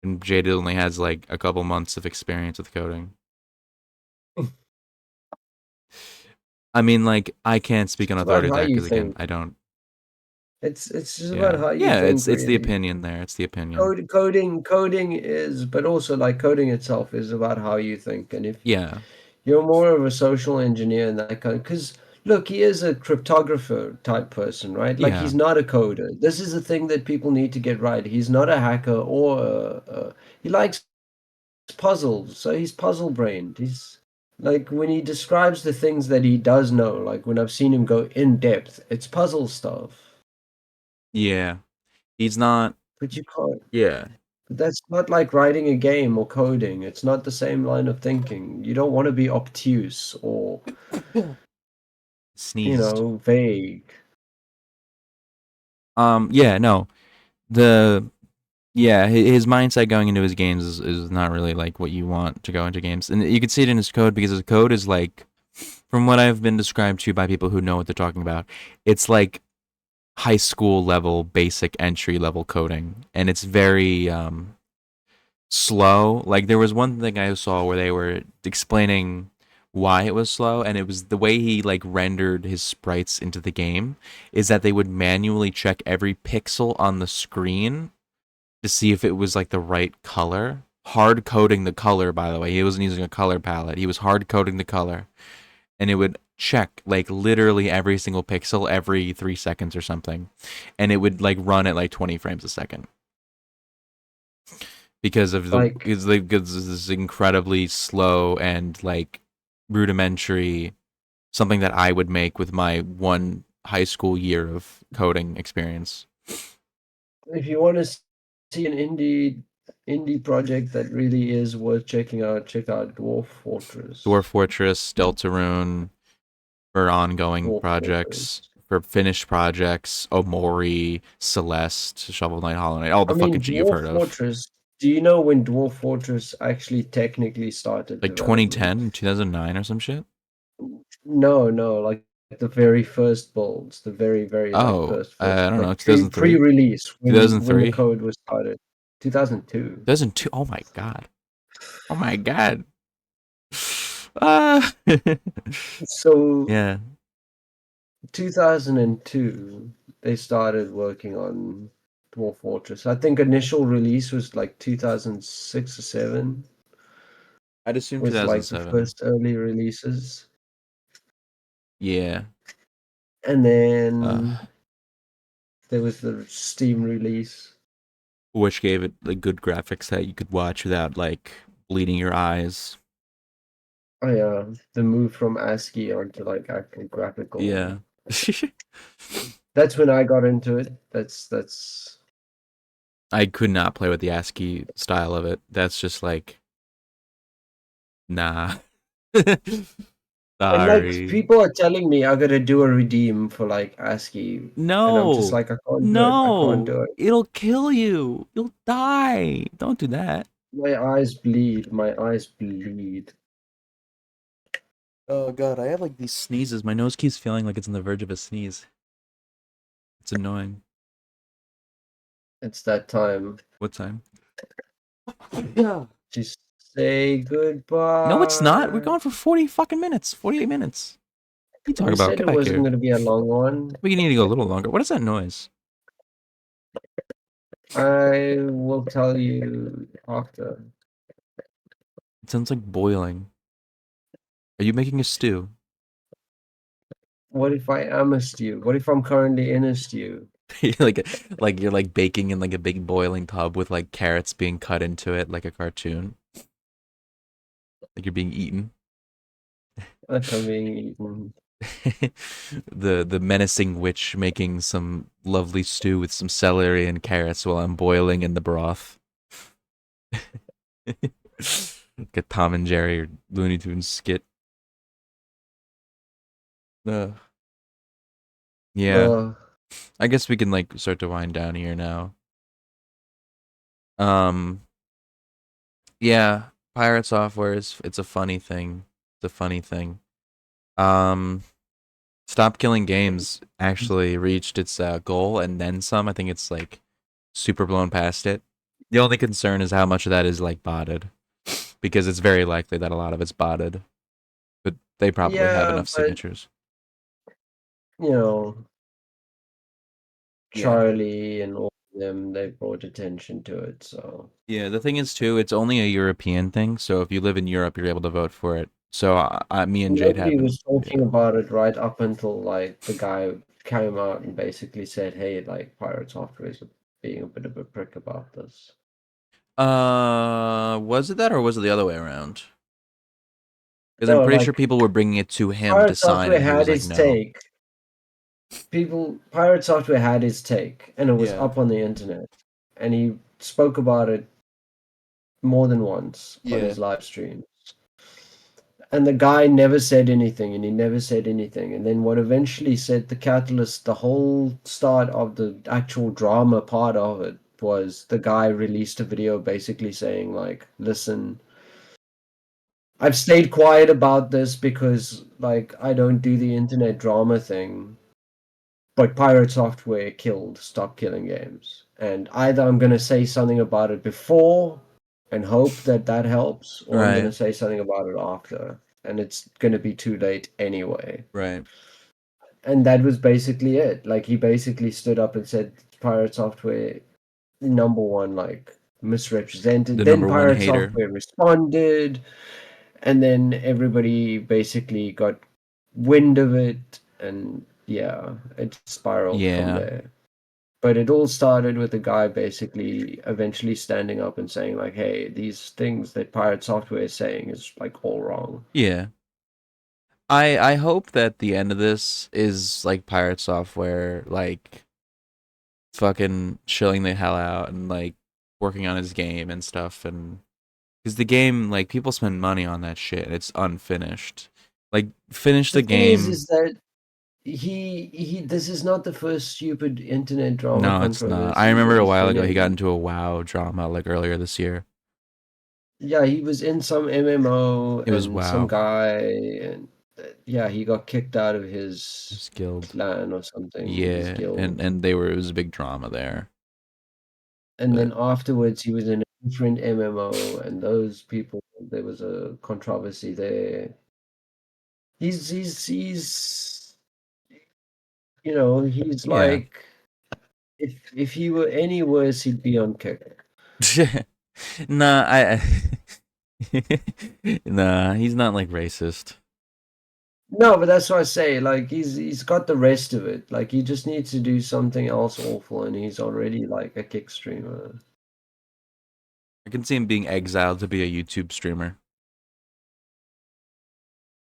and Jade only has like a couple months of experience with coding. I mean, like I can't speak on It's about authority with how that you because again, think. I don't. It's just about Yeah, how you yeah. think, It's the really. opinion there. It's the opinion. Coding is, but also like coding itself is about how you think. And if Yeah, you're more of a social engineer and that kind, because look, he is a cryptographer type person, right? Like, yeah, he's not a coder. This is the thing that people need to get right. He's not a hacker or he likes puzzles, so he's puzzle brained. He's like, when he describes the things that he does know, like when I've seen him go in depth, it's puzzle stuff. yeah. He's not. But you can't. Yeah. That's not like writing a game or coding. It's not the same line of thinking. You don't want to be obtuse or, Sneezed. vague. Yeah, no. The Yeah, his mindset going into his games is not really like what you want to go into games. And you can see it in his code because his code is like, from what I've been described to by people who know what they're talking about, it's like high school level, basic entry level coding. And it's very slow. Like there was one thing I saw where they were explaining why it was slow, and it was the way he like rendered his sprites into the game is that they would manually check every pixel on the screen to see if it was like the right color. Hard coding the color, by the way. He wasn't using a color palette. He was hard coding the color. And it would check like literally every single pixel every 3 seconds or something. And it would like run at like 20 frames a second. Because of Like, because this incredibly slow and like rudimentary something that I would make with my one high school year of coding experience. if you want to see an indie project that really is worth checking out, check out Dwarf Dwarf Fortress. Fortress, Deltarune, for ongoing Dwarf projects, Fortress. for finished projects, Omori, Celeste, Shovel Knight, Hollow Knight, all I the fucking mean, shit you've Dwarf heard of. Fortress. Do you know when Dwarf Fortress actually technically started Like development? 2010, 2009 or some shit? No, no, like the very first builds, the very, very like Oh, first, I don't know, like 2003? pre-release, when the 2003? code was started. 2002. 2002? Oh my god. Oh my god. Ah. So Yeah. 2002, they started working on Dwarf Fortress. I think initial release was like 2006 or 7 I'd assume was like the 2007. first early releases. Yeah. And then Uh, there was the Steam release. which gave it like good graphics that you could watch without like bleeding your eyes. Oh yeah, the move from ASCII onto like actual graphical. Yeah. That's when I got into it. That's I could not play with the ASCII style of it. That's just like, nah. and like, Sorry. people are telling me I gotta do a redeem for like ASCII, and I'm just No. like, I can't do it. I can't No. do it. It'll kill you. You'll die. Don't do that. My eyes bleed. My eyes bleed. Oh god, I have like these sneezes. My nose keeps feeling like it's on the verge of a sneeze. It's annoying. It's that time. What time? Yeah. Just say No, it's not. We're goodbye. going for 40 fucking minutes. 48 minutes. What are you talking You about? said Get it back wasn't here. gonna be a long one. We need to go a little longer. What is that noise? I will tell you after. It sounds like boiling. Are you making a stew? What if I am a stew? What if I'm currently in a stew? like you're like baking in like a big boiling tub with like carrots being cut into it like a cartoon. Like you're being eaten. Like I'm being eaten. The menacing witch making some lovely stew with some celery and carrots while I'm boiling in the broth. Get Tom and Jerry or Looney Tunes skit. Yeah, Uh, I guess we can like start to wind down here now. Um, yeah, Pirate Software it's a funny thing. It's a funny thing. Um, Stop Killing Games actually reached its goal and then some. I think it's like super blown past it. The only concern is how much of that is like botted, because it's very likely that a lot of it's botted. But they probably have yeah, enough but signatures. you know, Yeah. Charlie and all of them, they brought attention to it. So Yeah, the thing is too, it's only a European thing. So if you live in Europe, you're able to vote for it. So me and Jade nobody haven't. was talking Yeah. about it right up until like the guy came out and basically said, "Hey, like Pirate Software is being a bit of a prick about this." Was it that or was it the other way around? Because I'm No, pretty sure like people were bringing it to him to Pirate sign, Software and he had was like, his "No." take. Pirate Software had his take, and it was Yeah. up on the internet, and he spoke about it more than once on Yeah. his live stream. And the guy never said anything, and he never said anything. And then what eventually said the catalyst, the whole start of the actual drama part of it, was the guy released a video basically saying, like, listen, I've stayed quiet about this because, like, I don't do the internet drama thing, but Pirate Software killed Stop Killing Games. And either I'm going to say something about it before and hope that that helps, or I'm going Right. to say something about it after. And it's going to be too late anyway. Right. And that was basically it. Like, he basically stood up and said, Pirate Software, number one, like, misrepresented. The Then number one Pirate hater. Software responded. And then everybody basically got wind of it. And yeah, it spiraled from Yeah. there. But it all started with the guy basically eventually standing up and saying, like, hey, these things that Pirate Software is saying is like all wrong. Yeah. I hope that the end of this is like Pirate Software like fucking chilling the hell out and like working on his game and stuff, and because the game, like, people spend money on that shit and it's unfinished. Like, finish The the thing game. is that he this is not the first stupid internet drama No, it's not. I controversy remember that a he's while been ago he got in. into a WoW drama like earlier this year. Yeah, he was in some MMO It was and some WoW. guy, and yeah, he got kicked out of His his guild. clan or something, his Yeah, and guild. it was a big drama there. And But then afterwards, he was in a different MMO, and those people, there was a controversy there. He's you know, he's yeah. like, if he were any worse, he'd be on kick. Nah, nah, he's not like racist. No, but that's what I say. Like, he's got the rest of it. Like, he just needs to do something else awful, and he's already like a kick streamer. I can see him being exiled to be a YouTube streamer.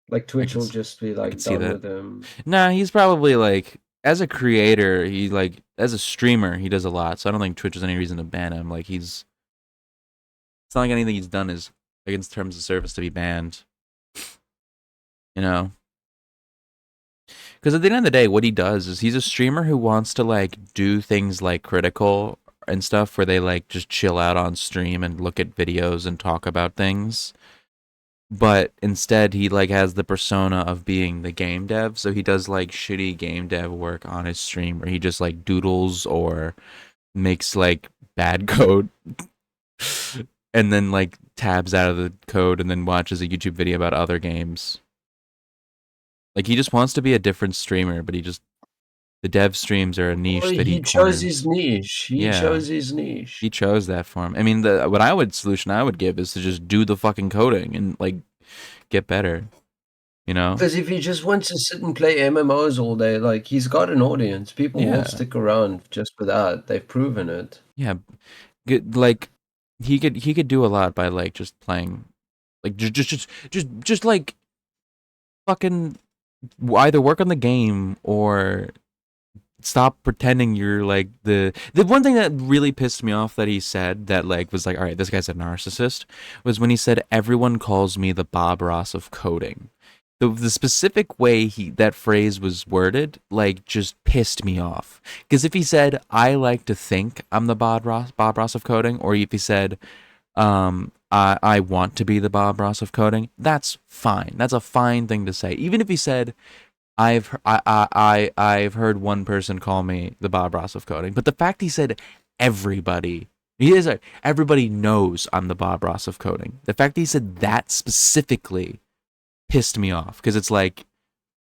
Like, I Twitch can will s- just be I can like see done that. with him. Nah, he's probably like, as a creator, he like, as a streamer, he does a lot. So I don't think Twitch has any reason to ban him. Like, it's not like anything he's done is against terms of service to be banned. You know, because at the end of the day, what he does is he's a streamer who wants to like do things like critical and stuff, where they like just chill out on stream and look at videos and talk about things. But instead, he like has the persona of being the game dev, so he does like shitty game dev work on his stream, where he just like doodles or makes like bad code and then like tabs out of the code and then watches a YouTube video about other games. Like, he just wants to be a different streamer, but the dev streams are a Well, niche that he he chose his corners. niche. He Yeah, chose his niche. he chose that for him. I mean, the what I would solution I would give is to just do the fucking coding and like get better. You know? Because if he just wants to sit and play MMOs all day, like, he's got an audience. People will Yeah, stick around just for that. They've proven it. yeah. Good, like he could do a lot by like just playing, like just like fucking either work on the game or stop pretending you're like the one thing that really pissed me off that he said that like was like, all right, this guy's a narcissist, was when he said everyone calls me the Bob Ross of coding. The specific way that phrase was worded like just pissed me off. Because if he said I like to think I'm the Bob Ross of coding, or if he said I want to be the Bob Ross of coding, that's fine. That's a fine thing to say. Even if he said I've heard one person call me the Bob Ross of coding, but the fact he said everybody, everybody knows I'm the Bob Ross of coding. The fact he said that specifically pissed me off, because it's like,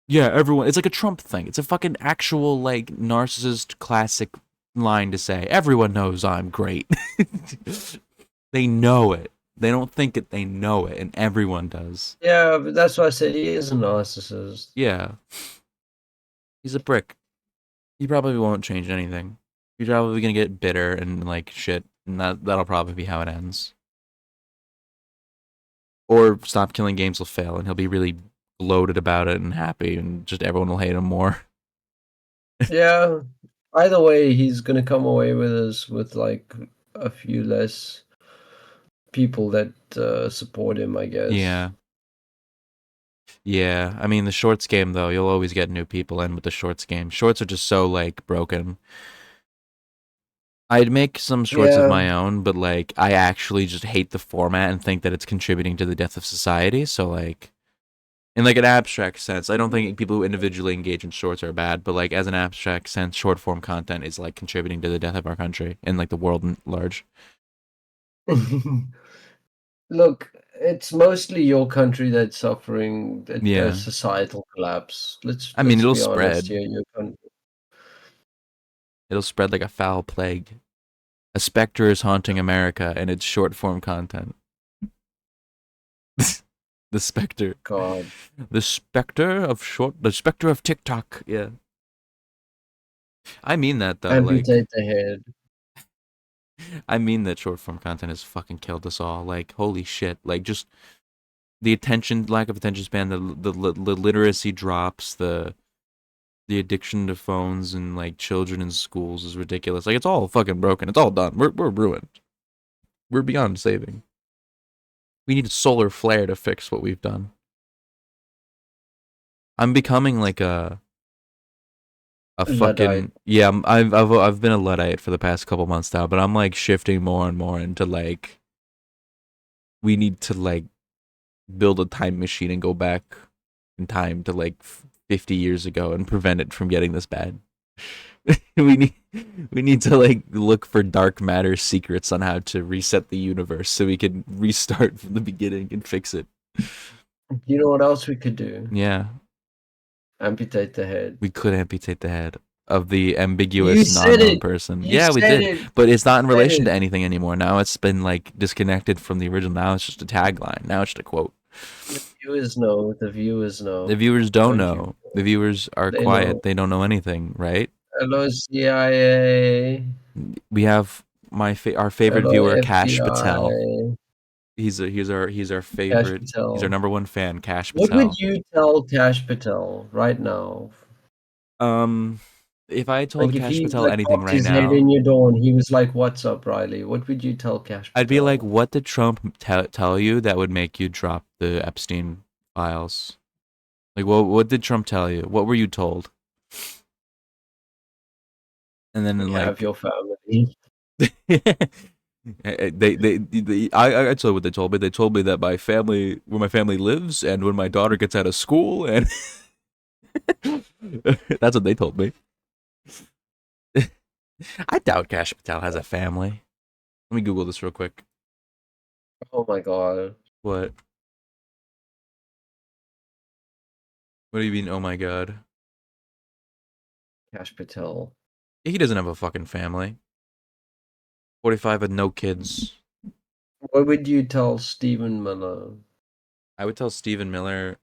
yeah, everyone. It's like a Trump thing. It's a fucking actual like narcissist classic line to say. Everyone knows I'm great. They know it. They don't think it. They know it, and everyone does. Yeah, but that's why I said he is a narcissist. Yeah. He's a prick. He probably won't change anything. He's probably gonna get bitter and like shit, and that'll probably be how it ends. Or Stop Killing Games will fail, and he'll be really gloated about it and happy, and just everyone will hate him more. Yeah. Either way, he's gonna come away with us with like a few less people that support him, I guess. Yeah. Yeah, I mean the shorts game though, you'll always get new people in with the shorts game. Shorts are just so like broken. I'd make some shorts of Yeah. my own, but like I actually just hate the format and think that it's contributing to the death of society. So like, in like an abstract sense, I don't think people who individually engage in shorts are bad, but like as an abstract sense, short form content is like contributing to the death of our country and like the world at large. Look, it's mostly your country that's suffering Yeah. a societal collapse. I mean, it'll be honest spread. here. Your country. It'll spread like a foul plague. A specter is haunting America, and it's short form content. The specter. God. The specter of TikTok. Yeah. I mean that though. Amputate the head. I mean that short form content has fucking killed us all. Like, holy shit. Like, just the lack of attention span, the literacy drops, the addiction to phones and like children in schools is ridiculous. Like, it's all fucking broken. It's all done. We're ruined. We're beyond saving. We need a solar flare to fix what we've done. I'm becoming like a fucking Luddite. yeah. I've been a Luddite for the past couple months now, but I'm like shifting more and more into like we need to like build a time machine and go back in time to like 50 years ago and prevent it from getting this bad. we need to like look for dark matter secrets on how to reset the universe so we can restart from the beginning and fix it. You know what else we could do? Yeah, Amputate the head. we could amputate the head of the ambiguous said non-known it. person. You Yeah, we said did. it. But it's not in You said relation it. to anything anymore. Now it's been like disconnected from the original. Now it's just a tagline. Now it's just a quote. The viewers know. The viewers know. The viewers don't Don't you? know. The viewers are They quiet. know. They don't know anything, right? Hello, CIA. We have our favorite Hello, viewer, Cash FBI. Patel. He's our favorite. He's Patel. our number one fan, Cash What Patel. would you tell Cash Patel right now? If I told Like if Cash he Patel anything popped right his head now, in your door and he was like, "What's up, Riley?" What would you tell Cash Patel? I'd be like, "What did Trump tell you that would make you drop the Epstein files? Like, what did Trump tell you? What were you told?" And then You like, have your family. I tell you what they told me. They told me that where my family lives, and when my daughter gets out of school, and that's what they told me. I doubt Cash Patel has a family. Let me Google this real quick. Oh my god. What? What do you mean? Oh my god. Cash Patel. He doesn't have a fucking family. 45 with no kids. What would you tell Stephen Miller? I would tell Stephen Miller,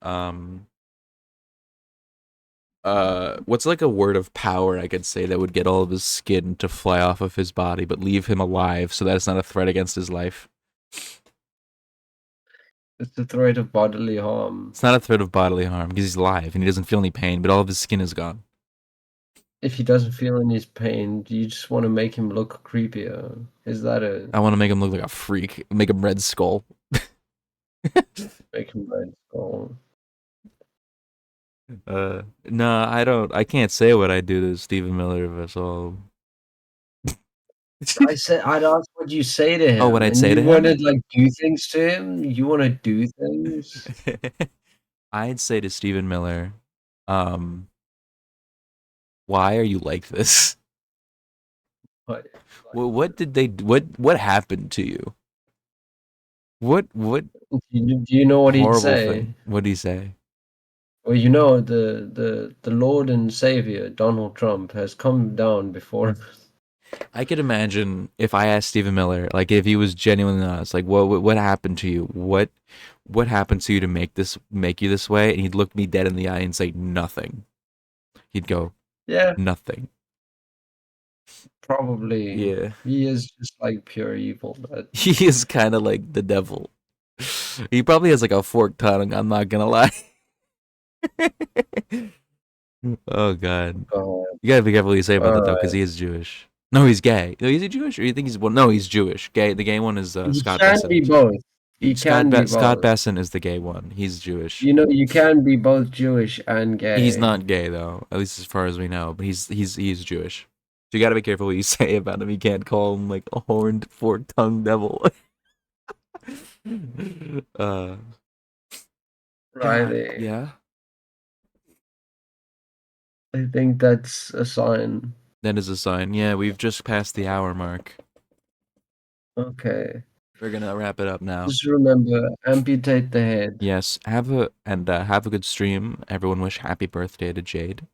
what's like a word of power I could say that would get all of his skin to fly off of his body but leave him alive so that it's not a threat against his life? It's the threat of bodily harm. It's not a threat of bodily harm because he's alive and he doesn't feel any pain, but all of his skin is gone. if he doesn't feel any pain, you just want to make him look creepier. Is that it? I want to make him look like a freak. Make him Red Skull. Make him Red Skull. No, I don't. I can't say what I do to Stephen Miller if I saw him. I said I'd ask what you say to him. Oh, what I'd and say you to him? want to like do things to him? You want to do things? I'd say to Stephen Miller, why are you like this? What? What did they? What happened to you? What Do you know what he'd horrible say? thing? What did he say? Well, you know the Lord and Savior Donald Trump has come down before. I could imagine if I asked Stephen Miller, like if he was genuinely honest, like what happened to you? What happened to you to make you this way? And he'd look me dead in the eye and say nothing. He'd go, Yeah, nothing. probably. Yeah. He is just like pure evil. But He is kind of like the devil. He probably has like a forked tongue, I'm not gonna lie. Oh god. You gotta be careful what you say about that though, because he is Jewish. No, he's gay. No, is he Jewish? Or you think he's well? No, he's Jewish. Gay. The gay one is he Scott can Besson. be both. He can be Scott both. Besson is the gay one. He's Jewish. You know, you can be both Jewish and gay. He's not gay though, at least as far as we know. But he's Jewish. So you gotta be careful what you say about him. You can't call him like a horned, forked-tongued devil. God, Riley. yeah. I think that's a sign. That is a sign. Yeah, we've just passed the hour mark. Okay. We're gonna wrap it up now. Just remember, amputate the head. Yes, have a good stream. Everyone wish happy birthday to Jade.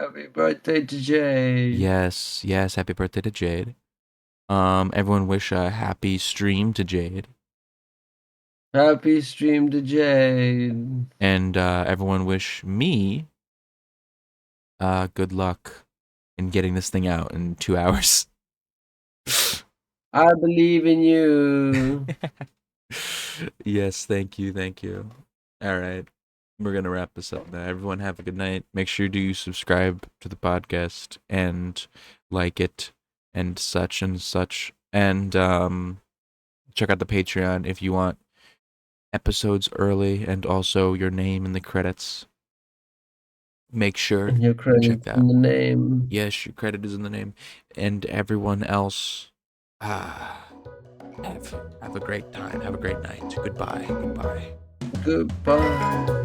Happy birthday to Jade. Yes, happy birthday to Jade. Everyone wish a happy stream to Jade. Happy stream to Jade. And everyone wish me good luck in getting this thing out in 2 hours. I believe in you. Yes, thank you. All right. We're going to wrap this up now. Everyone have a good night. Make sure to subscribe to the podcast and like it and such. And check out the Patreon if you want episodes early and also your name in the credits. Make sure And your check credit that. in the name. Yes, your credit is in the name. And everyone else, have a great time. Have a great night. Goodbye. Goodbye.